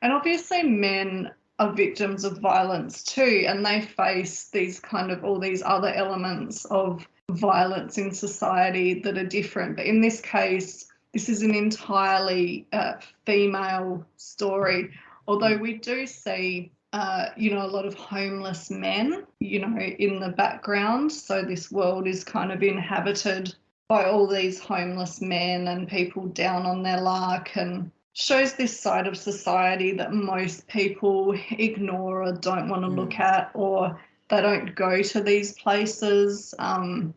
H: And obviously men are victims of violence too, and they face these kind of all these other elements of violence in society that are different. But in this case, this is an entirely female story, although we do see a lot of homeless men, in the background. So this world is kind of inhabited by all these homeless men and people down on their luck, and shows this side of society that most people ignore or don't want to look at, or they don't go to these places. And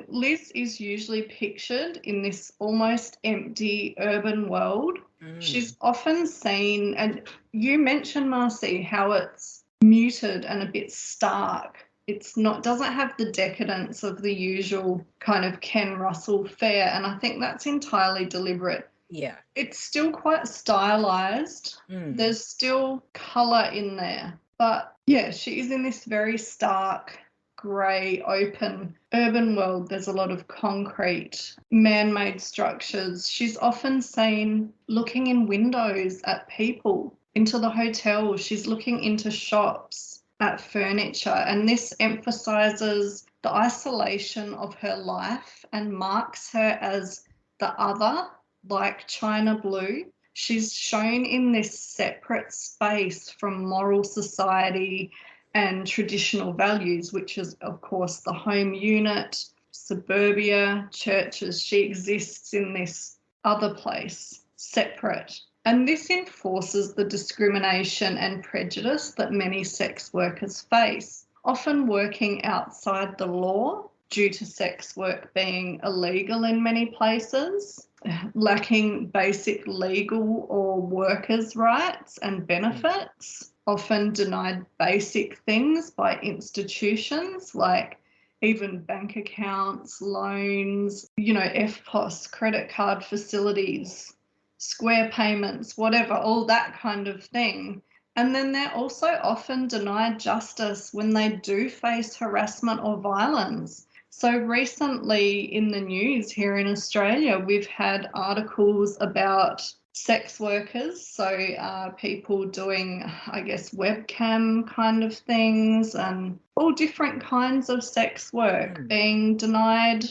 H: Liz is usually pictured in this almost empty urban world. She's often seen, and you mentioned, Marcy, how it's muted and a bit stark. it's not, doesn't have the decadence of the usual kind of Ken Russell fare, and I think that's entirely deliberate.
F: Yeah.
H: It's still quite stylized. There's still color in there, but yeah, she is in this very stark, grey, open urban world. There's a lot of concrete, man-made structures. She's often seen looking in windows at people, into the hotel. She's looking into shops, at furniture, and this emphasizes the isolation of her life and marks her as the other, like China Blue. She's shown in this separate space from moral society and traditional values, which is, of course, the home unit, suburbia, churches. She exists in this other place, separate. And this enforces the discrimination and prejudice that many sex workers face, often working outside the law due to sex work being illegal in many places, lacking basic legal or workers' rights and benefits, often denied basic things by institutions like even bank accounts, loans, FPOS, credit card facilities, square payments, whatever, all that kind of thing. And then they're also often denied justice when they do face harassment or violence. So recently in the news here in Australia, we've had articles about sex workers, so people doing, I guess, webcam kind of things and all different kinds of sex work being denied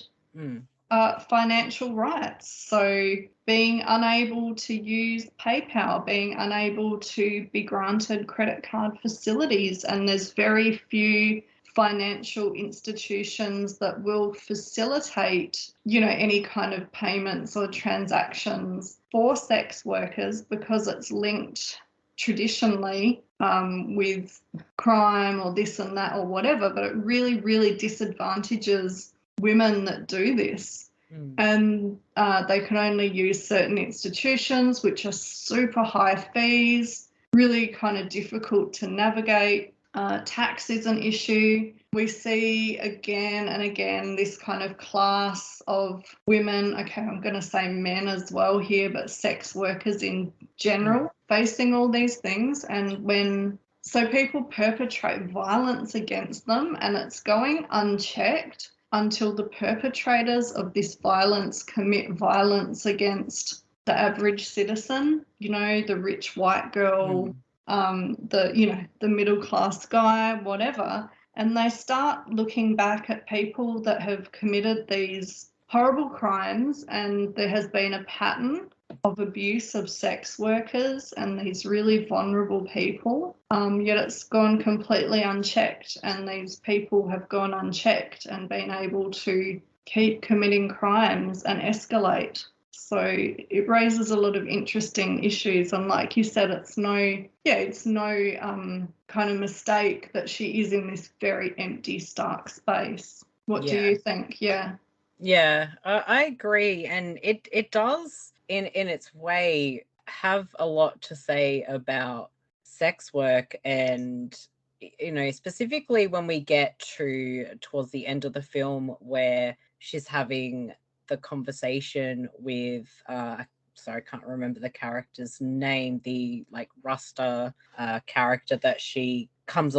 H: financial rights. So being unable to use PayPal, being unable to be granted credit card facilities, and there's very few financial institutions that will facilitate, any kind of payments or transactions for sex workers because it's linked traditionally with crime or this and that or whatever, but it really, really disadvantages women that do this. And they can only use certain institutions, which are super high fees, really kind of difficult to navigate. Tax is an issue. We see again and again this kind of class of women, okay, I'm going to say men as well here, but sex workers in general facing all these things. And so people perpetrate violence against them and it's going unchecked until the perpetrators of this violence commit violence against the average citizen, the rich white girl, the middle class guy, whatever. And they start looking back at people that have committed these horrible crimes, and there has been a pattern of abuse of sex workers and these really vulnerable people, yet it's gone completely unchecked, and these people have gone unchecked and been able to keep committing crimes and escalate. So it raises a lot of interesting issues, and like you said, it's no kind of mistake that she is in this very empty, stark space. What do you think?
F: Yeah, I agree, and it does in its way have a lot to say about sex work, and specifically when we get towards the end of the film where she's having the conversation with sorry, I can't remember the character's name, the Rasta character that she comes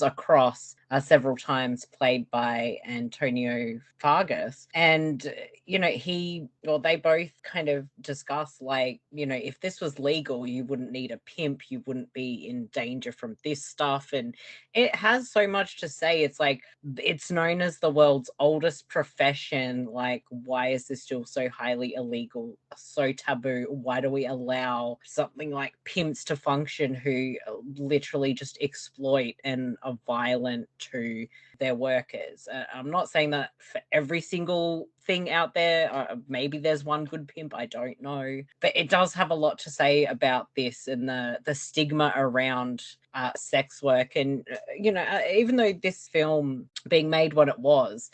F: across several times, played by Antonio Fargas. And they both kind of discuss if this was legal, you wouldn't need a pimp, you wouldn't be in danger from this stuff. And it has so much to say. It's it's known as the world's oldest profession. Why is this still so highly illegal, so taboo? Why do we allow something like pimps to function who literally just exploit and are violent to their workers? I'm not saying that for every single thing out there. Maybe there's one good pimp, I don't know. But it does have a lot to say about this and the stigma around sex work. And, even though this film being made what it was,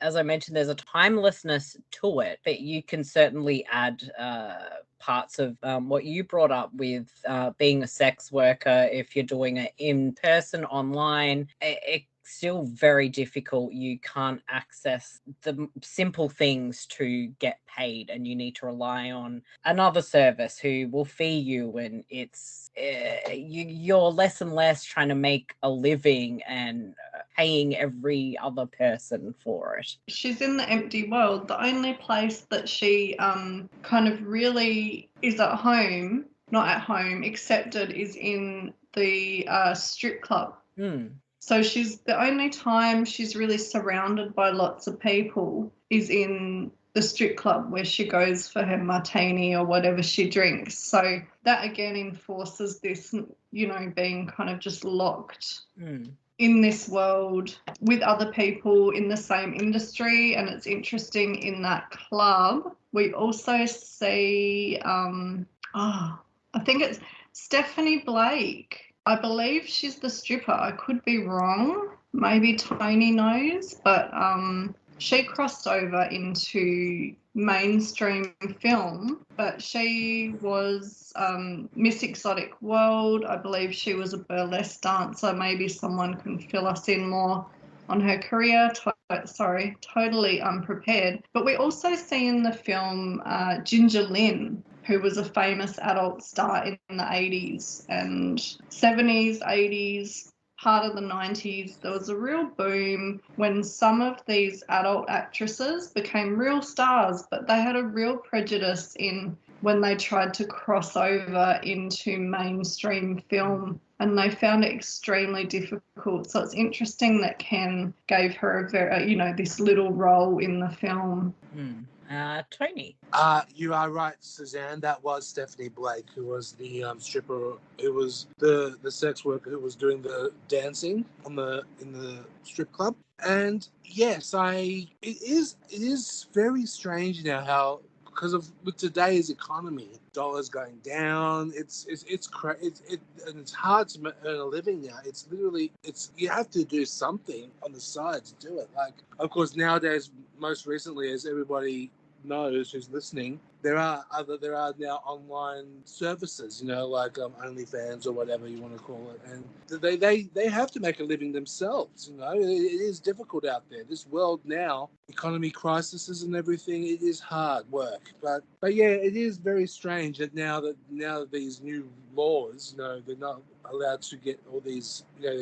F: as I mentioned, there's a timelessness to it, but you can certainly add parts of what you brought up with being a sex worker, if you're doing it in person, online, it's still very difficult. You can't access the simple things to get paid, and you need to rely on another service who will fee you, and it's you're less and less trying to make a living and paying every other person for it.
H: She's in the empty world. The only place that she kind of really is at home, not at home, accepted, is in the strip club. So she's the only time she's really surrounded by lots of people is in the strip club, where she goes for her martini or whatever she drinks. So that again enforces this, you know, being kind of just locked in this world with other people in the same industry. And it's interesting, in that club we also see I think it's Stephanie Blake. I believe she's the stripper. I could be wrong. Maybe Tony knows, but she crossed over into mainstream film, but she was Miss Exotic World. I believe she was a burlesque dancer. Maybe someone can fill us in more on her career. Totally unprepared. But we also see in the film Ginger Lynn, who was a famous adult star in the 80s and 70s, 80s, part of the 90s. There was a real boom when some of these adult actresses became real stars, but they had a real prejudice in when they tried to cross over into mainstream film, and they found it extremely difficult. So it's interesting that Ken gave her a very, you know, this little role in the film.
F: Tony.
G: You are right, Suzanne. That was Stephanie Blake, who was the stripper, who was the sex worker who was doing the dancing in the strip club. And yes, it is very strange now how, because of with today's economy, dollars going down, and it's hard to earn a living now. It's literally, you have to do something on the side to do it. Like, of course, nowadays, most recently, as everybody knows who's listening, there are now online services, you know, like OnlyFans or whatever you want to call it, and they have to make a living themselves. You know, it is difficult out there. This world now, economy crises and everything, it is hard work. But yeah, it is very strange that now that these new laws, you know, they're not allowed to get all these, you know,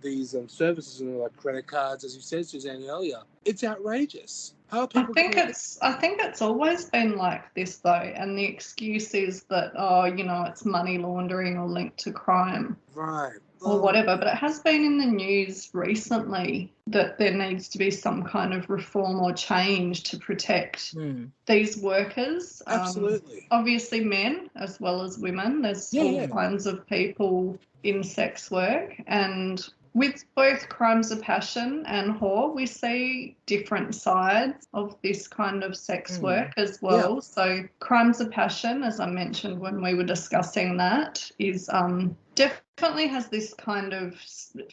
G: these services, you know, like credit cards, as you said, Suzanne, earlier. It's outrageous. How people
H: I think it's always been like this though, and the excuse is that, oh, you know, it's money laundering or linked to crime.
G: Right.
H: Or whatever, but it has been in the news recently that there needs to be some kind of reform or change to protect these workers.
G: Absolutely.
H: Obviously men as well as women. There's all kinds of people in sex work, and with both Crimes of Passion and Whore, we see different sides of this kind of sex work as well. So Crimes of Passion, as I mentioned when we were discussing that, is definitely has this kind of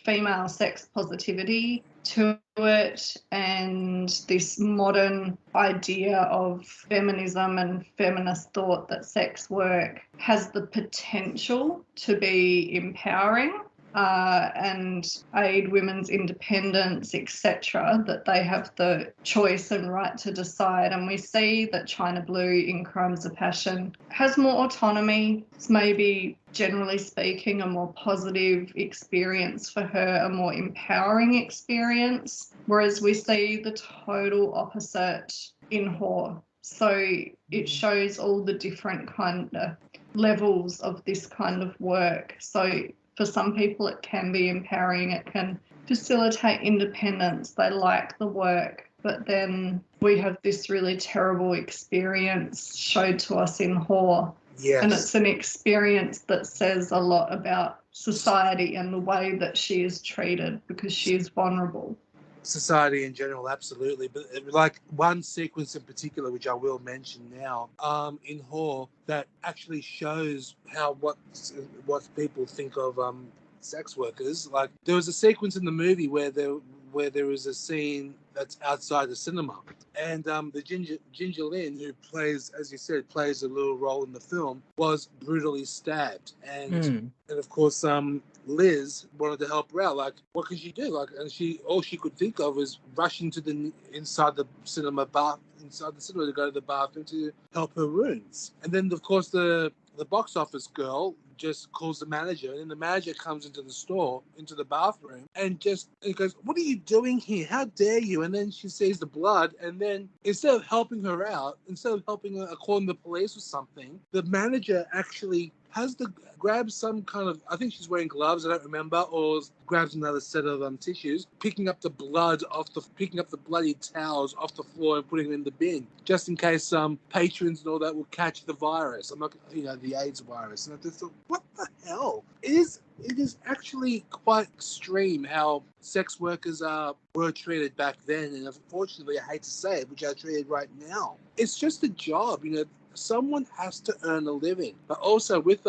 H: female sex positivity to it, and this modern idea of feminism and feminist thought that sex work has the potential to be empowering. And aid women's independence, etc., that they have the choice and right to decide. And we see that China Blue in Crimes of Passion has more autonomy. It's maybe, generally speaking, a more positive experience for her, a more empowering experience, whereas we see the total opposite in Whore. So it shows all the different kind of levels of this kind of work. So for some people, it can be empowering. It can facilitate independence. They like the work. But then we have this really terrible experience showed to us in Whore. Yes. And it's an experience that says a lot about society and the way that she is treated, because she is vulnerable.
G: Society in general, absolutely. But like one sequence in particular, which I will mention now, in Whore, that actually shows how what people think of sex workers. Like, there was a sequence in the movie where where there is a scene that's outside the cinema. And the Ginger Lynn, who plays, as you said, plays a little role in the film, was brutally stabbed. And of course, Liz wanted to help her out. Like, what could she do? Like, and all she could think of was rushing to inside the cinema to go to the bathroom to help her wounds. And then, of course, the box office girl just calls the manager, and then the manager comes into the bathroom, and goes, "What are you doing here? How dare you?" And then she sees the blood, and then instead of helping her out, instead of helping her, calling the police or something, the manager actually grabs some kind of, I think she's wearing gloves, I don't remember, or grabs another set of tissues, picking up the bloody towels off the floor and putting them in the bin, just in case patrons and all that will catch the virus. I'm not, the AIDS virus. And I just thought, what the hell? It is actually quite extreme how sex workers were treated back then, and unfortunately, I hate to say it, which are treated right now. It's just a job, Someone has to earn a living, but also with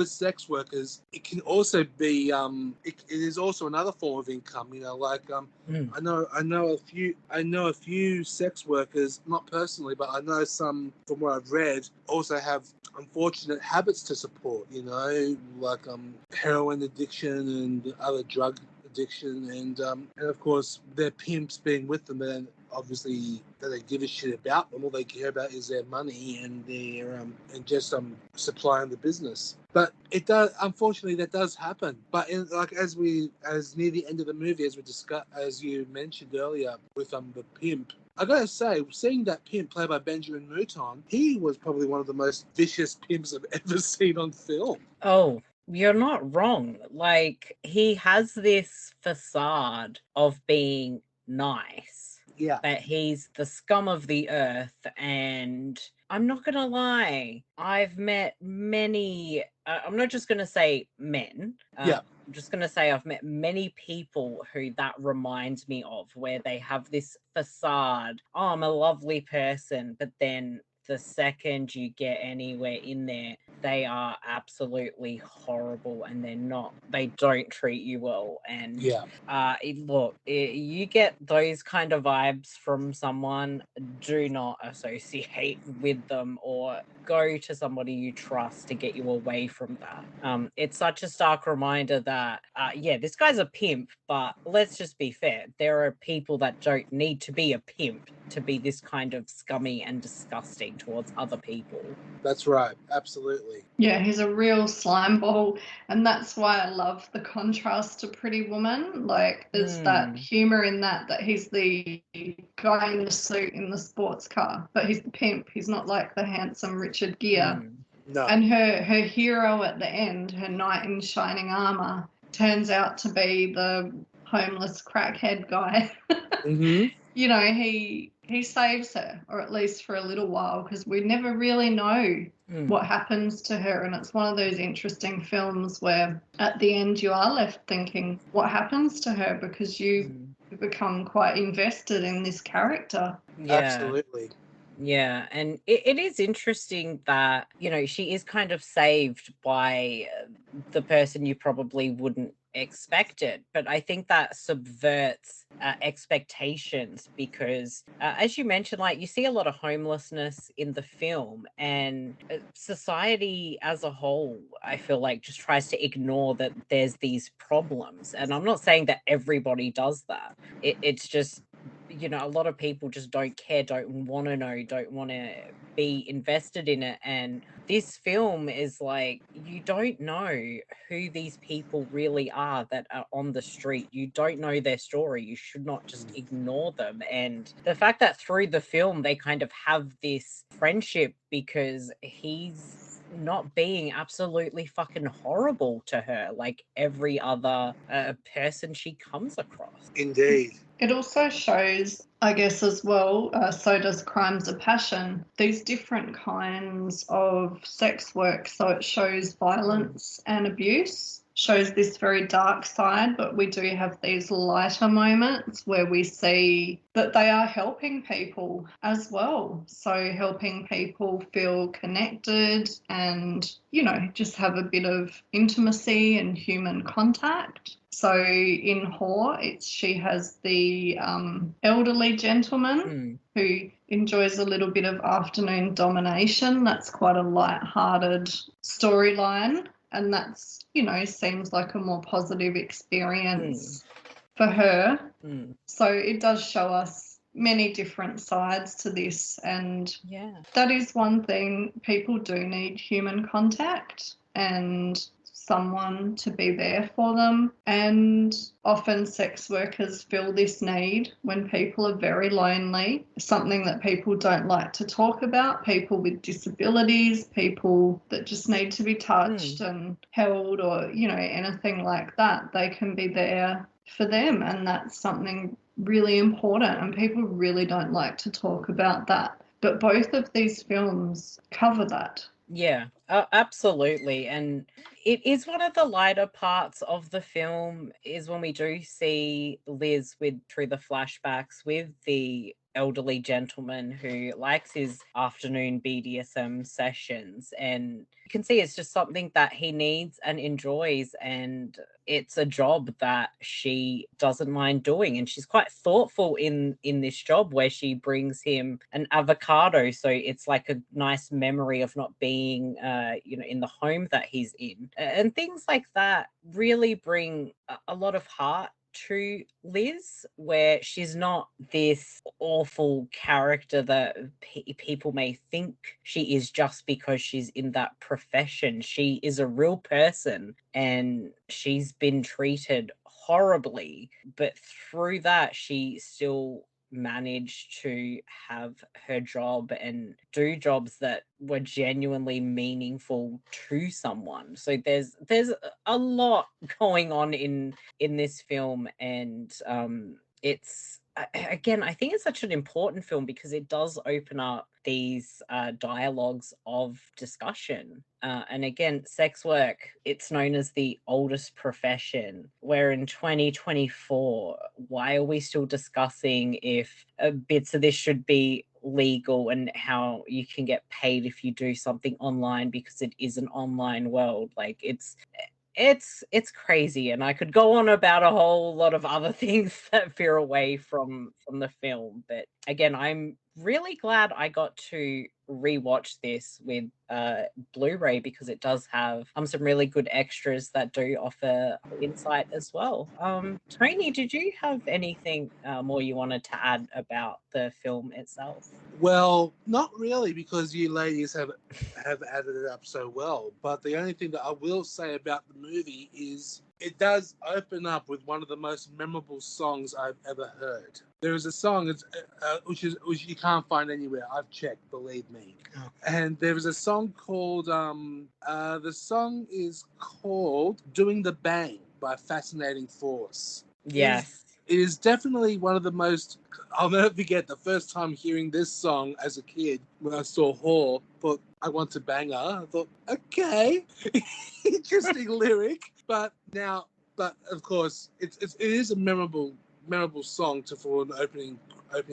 G: sex workers, it can also be it is also another form of income. I know a few sex workers, not personally, but I know some from what I've read also have unfortunate habits to support. Like heroin addiction and other drug addiction, and of course their pimps being with them, and obviously they don't give a shit about them. All they care about is their money and their and just supplying the business. But it does, unfortunately, that does happen. But as near the end of the movie, as you mentioned earlier with the pimp, I gotta say, seeing that pimp played by Benjamin Mouton, he was probably one of the most vicious pimps I've ever seen on film.
F: Oh, you're not wrong. Like, he has this facade of being nice.
G: Yeah.
F: But he's the scum of the earth. And I'm not going to lie, I've met many, I'm not just going to say men. I'm just going to say I've met many people who that reminds me of, where they have this facade. Oh, I'm a lovely person. But then the second you get anywhere in there, they are absolutely horrible, and they don't treat you well. And you get those kind of vibes from someone, do not associate with them or go to somebody you trust to get you away from that. It's such a stark reminder that, this guy's a pimp, but let's just be fair. There are people that don't need to be a pimp to be this kind of scummy and disgusting towards other people.
G: That's right. Absolutely.
H: Yeah, he's a real slime ball, and that's why I love the contrast to Pretty Woman. Like, there's that humor in that he's the guy in the suit in the sports car, but he's the pimp. He's not like the handsome Richard Gere.
G: No.
H: And her hero at the end, her knight in shining armor, turns out to be the homeless crackhead guy.
G: Mm-hmm.
H: He saves her, or at least for a little while, because we never really know what happens to her. And it's one of those interesting films where at the end you are left thinking, what happens to her? Because you become quite invested in this character.
F: Yeah.
G: Absolutely.
F: Yeah, and it is interesting that, she is kind of saved by the person you probably wouldn't expect it. But I think that subverts expectations because, as you mentioned, like, you see a lot of homelessness in the film, and society as a whole, I feel like, just tries to ignore that there's these problems. And I'm not saying that everybody does that. It's just, a lot of people just don't care, don't want to know, don't want to be invested in it. And this film is like, you don't know who these people really are that are on the street. You don't know their story. You should not just ignore them. And the fact that through the film, they kind of have this friendship because he's not being absolutely fucking horrible to her like every other person she comes across.
G: Indeed.
H: It also shows, I guess, as well, so does Crimes of Passion, these different kinds of sex work. So it shows violence and abuse shows this very dark side, but we do have these lighter moments where we see that they are helping people as well. So helping people feel connected and, you know, just have a bit of intimacy and human contact. So in Whore, she has the elderly gentleman who enjoys a little bit of afternoon domination. That's quite a light-hearted storyline, and that's, you know, seems like a more positive experience for her. So it does show us many different sides to this, and that is one thing. People do need human contact and someone to be there for them, and often sex workers feel this need when people are very lonely, something that people don't like to talk about, people with disabilities, people that just need to be touched and held, or, you know, anything like that. They can be there for them, and that's something really important, and people really don't like to talk about that. But both of these films cover that.
F: Yeah, absolutely. And it is one of the lighter parts of the film is when we do see Liz through the flashbacks with the elderly gentleman who likes his afternoon BDSM sessions, and you can see it's just something that he needs and enjoys, and it's a job that she doesn't mind doing, and she's quite thoughtful in this job where she brings him an avocado, so it's like a nice memory of not being you know, in the home that he's in, and things like that really bring a lot of heart to Liz, where she's not this awful character that people may think she is just because she's in that profession. She is a real person, and she's been treated horribly, but through that she still managed to have her job and do jobs that were genuinely meaningful to someone. So there's a lot going on in this film, and it's again, I think it's such an important film because it does open up these dialogues of discussion. And again, sex work, it's known as the oldest profession. We're in 2024. Why are we still discussing if bits of this should be legal and how you can get paid if you do something online, because it is an online world? Like, it's crazy, and I could go on about a whole lot of other things that veer away from the film. But again, I'm really glad I got to rewatch this with Blu-ray, because it does have some really good extras that do offer insight as well. Tony, did you have anything more you wanted to add about the film itself?
G: Well, not really, because you ladies have added it up so well. But the only thing that I will say about the movie is it does open up with one of the most memorable songs I've ever heard. There is a song which you can't find anywhere. I've checked, believe me. Oh. And there is a song called the song is called "Doing the Bang" by Fascinating Force.
F: Yes.
G: It is definitely one of the most. I'll never forget the first time hearing this song as a kid when I saw Whore. Thought, I want to bang her. I thought, okay, interesting lyric. But of course, it is a memorable song for an opening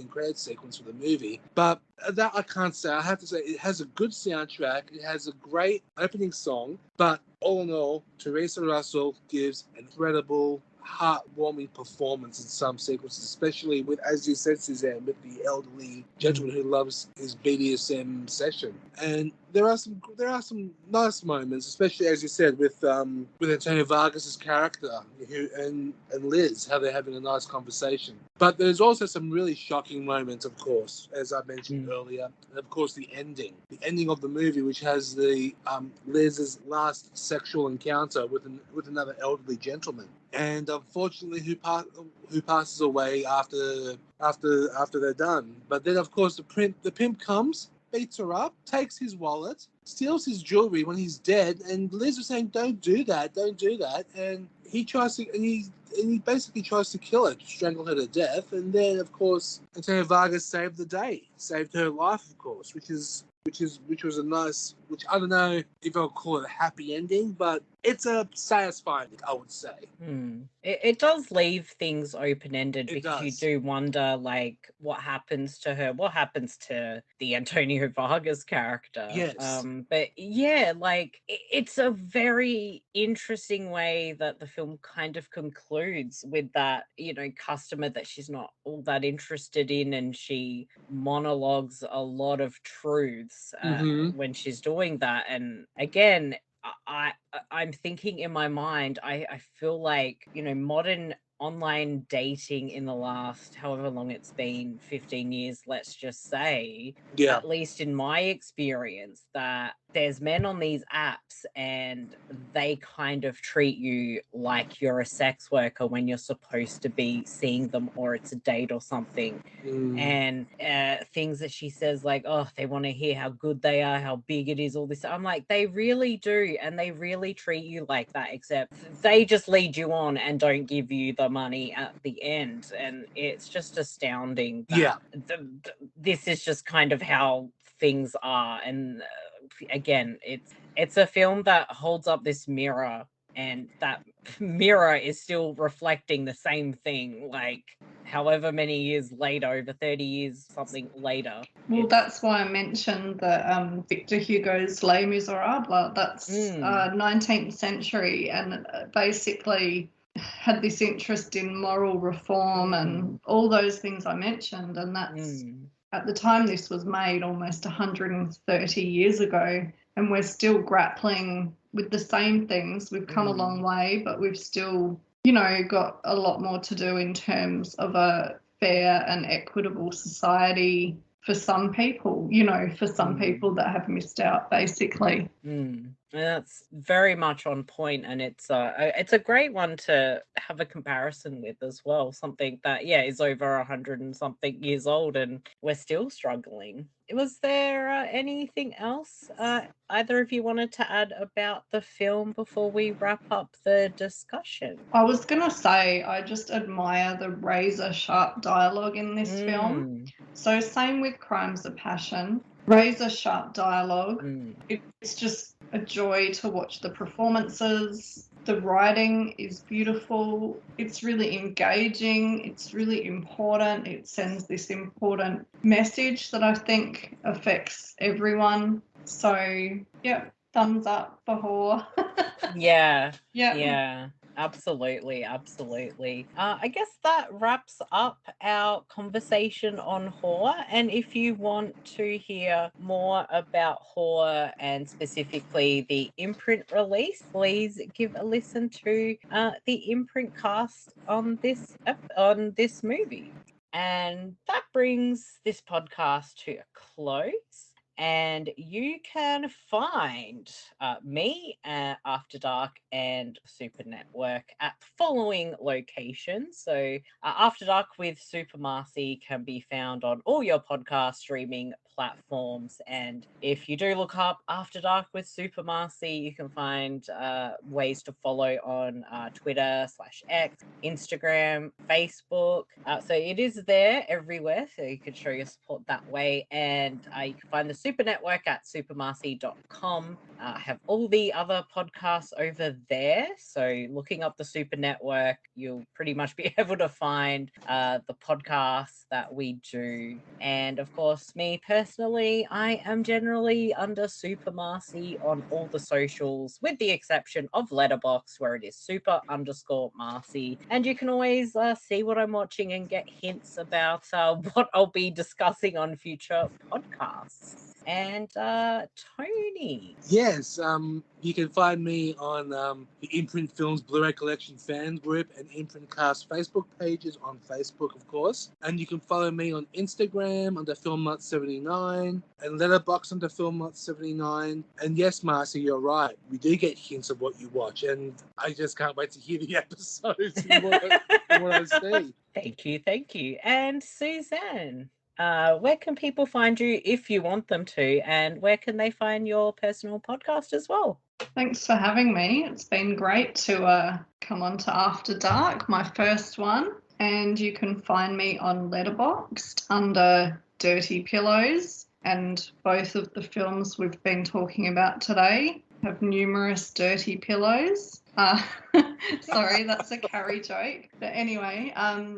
G: credit sequence for the movie. But that I can't say. I have to say it has a good soundtrack. It has a great opening song. But all in all, Teresa Russell gives an incredible, heartwarming performance in some sequences, especially with, as you said, Suzanne, with the elderly gentleman who loves his BDSM session. And there are some nice moments, especially as you said with Antonio Vargas's character and Liz, how they're having a nice conversation. But there's also some really shocking moments, of course, as I mentioned earlier, and of course the ending of the movie, which has the Liz's last sexual encounter with another elderly gentleman, and unfortunately who passes away after they're done. But then, of course, the pimp comes, beats her up, takes his wallet, steals his jewelry when he's dead, and Liz was saying, "Don't do that, don't do that," and he tries to, and he basically tries to kill her, to strangle her to death, and then of course Antonio Vargas saved the day, saved her life, of course, which was a nice, which I don't know if I'll call it a happy ending, but it's a satisfying, I would say.
F: It does leave things open-ended
G: It
F: because you
G: does.
F: do wonder, like, what happens to her, what happens to the Antonio Vargas character.
G: Yes.
F: But yeah, like, it's a very interesting way that the film kind of concludes with that, you know, customer that she's not all that interested in, and she monologues a lot of truths when she's doing that. And again, I'm thinking in my mind, I feel like, you know, modern online dating in the last however long it's been, 15 years, let's just say, at least in my experience, that there's men on these apps and they kind of treat you like you're a sex worker when you're supposed to be seeing them, or it's a date or something. And things that she says, like, oh, they want to hear how good they are, how big it is, all this. I'm like, they really do, and they really treat you like that, except they just lead you on and don't give you the money at the end. And it's just astounding that this is just kind of how things are. And again, it's a film that holds up this mirror, and that mirror is still reflecting the same thing, like however many years later, over 30 years something later.
H: Well, that's why I mentioned that Victor Hugo's Les Miserables, that's 19th century, and basically had this interest in moral reform and all those things I mentioned. And that's at the time this was made almost 130 years ago, and we're still grappling with the same things. We've come a long way, but we've still, you know, got a lot more to do in terms of a fair and equitable society for some people, you know, for some people that have missed out, basically.
F: That's very much on point, and it's a great one to have a comparison with as well. Something that is over 100 and something years old, and we're still struggling. Was there anything else either of you wanted to add about the film before we wrap up the discussion?
H: I was gonna say, I just admire the razor sharp dialogue in this film. So same with Crimes of Passion. Razor sharp dialogue. It's just a joy to watch the performances. The writing is beautiful. It's really engaging. It's really important. It sends this important message that I think affects everyone. So, yeah, thumbs up for horror.
F: Yeah. Absolutely. I guess that wraps up our conversation on horror. And if you want to hear more about horror and specifically the Imprint release, please give a listen to the Imprint cast on this movie. And that brings this podcast to a close. And you can find me, After Dark, and Super Network at the following locations. So After Dark with Super Marcey can be found on all your podcast streaming platforms. And if you do look up After Dark with Super Marcey, you can find ways to follow on Twitter/X, Instagram, Facebook. So it is there everywhere, so you can show your support that way. And you can find the Super Network at supermarcey.com. I have all the other podcasts over there. So looking up the Super Network, you'll pretty much be able to find the podcasts that we do. And of course, me personally, I am generally under Super Marcey on all the socials, with the exception of Letterboxd, where it is super_Marcey. And you can always see what I'm watching and get hints about what I'll be discussing on future podcasts. And Tony.
G: Yes, you can find me on the Imprint Films Blu-ray Collection fan group and Imprint Cast Facebook pages on Facebook, of course. And you can follow me on Instagram under FilmNut79 and Letterboxd under FilmNut79. And yes, Marcy, you're right. We do get hints of what you watch, and I just can't wait to hear the episodes and what I see.
F: Thank you. And Suzanne. where can people find you if you want them to, and where can they find your personal podcast as well?
H: Thanks for having me. It's been great to come on to After Dark, my first one. And you can find me on Letterboxd under Dirty Pillows. And both of the films we've been talking about today have numerous dirty pillows. Sorry, that's a Carrie joke. But anyway,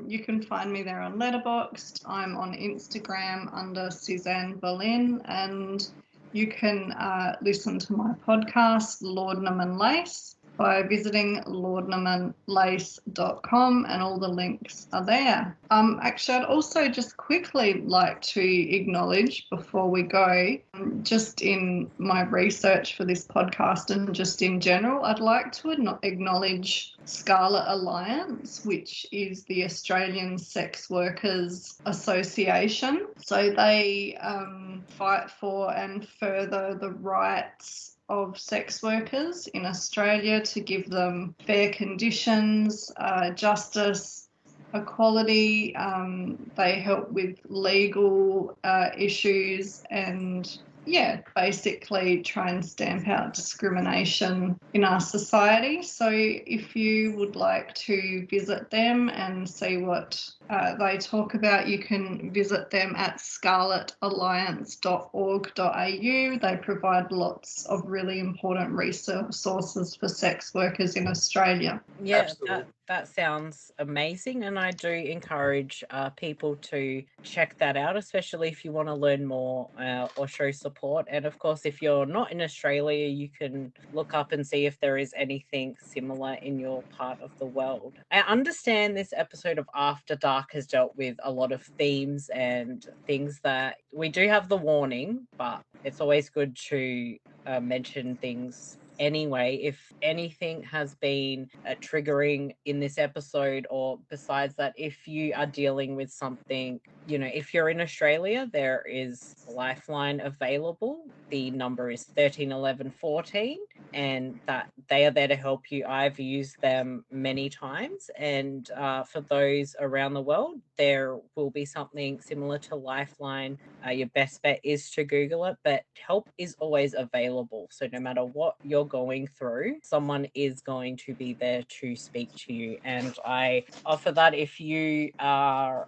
H: you can find me there on Letterboxd. I'm on Instagram under Suzanne Berlin, and you can listen to my podcast, Laudanum and Lace, by visiting laudanumandlace.com, and all the links are there. Actually, I'd also just quickly like to acknowledge before we go, just in my research for this podcast and just in general, I'd like to acknowledge Scarlet Alliance, which is the Australian Sex Workers Association. So they fight for and further the rights of sex workers in Australia to give them fair conditions, justice, equality. They help with legal issues and, basically try and stamp out discrimination in our society. So if you would like to visit them and see what they talk about, you can visit them at scarletalliance.org.au. They provide lots of really important resources for sex workers in Australia.
F: Yeah, that sounds amazing, and I do encourage people to check that out, especially if you want to learn more or show support. And of course, if you're not in Australia, you can look up and see if there is anything similar in your part of the world. I understand this episode of After Dark has dealt with a lot of themes and things that we do have the warning, but it's always good to mention things anyway. If anything has been triggering in this episode, or besides that, if you are dealing with something, if you're in Australia, there is a lifeline available. The number is 13 11 14, and that they are there to help you. I've used them many times, and for those around the world, there will be something similar to Lifeline. Your best bet is to Google it, but help is always available. So no matter what you're going through, someone is going to be there to speak to you. And I offer that if you are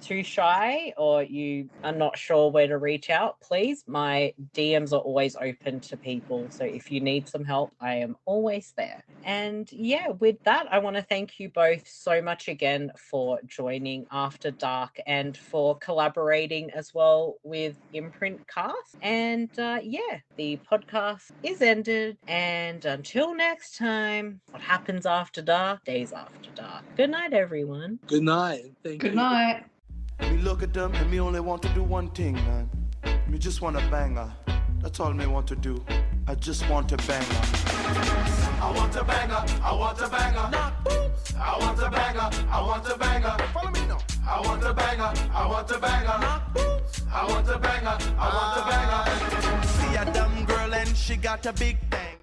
F: too shy or you are not sure where to reach out, please, my DMs are always open to people. So if you need some help, I am always there. And with that, I want to thank you both so much again for joining After Dark and for collaborating as well with Imprint Cast. And the podcast is ended. And until next time, what happens after dark stays after dark. Good night, everyone.
G: Good night. Thank you.
H: Good night.
K: Me look at them and me only want to do one thing, man. Me just want to bang her. That's all me want to do. I just want to bang her. I want to bang her. I want to bang her. I want to bang her. I want to bang her. Follow me now. I want to bang her. I want to bang her. I want to bang her. I want to bang her. See a dumb girl and she got a big bang.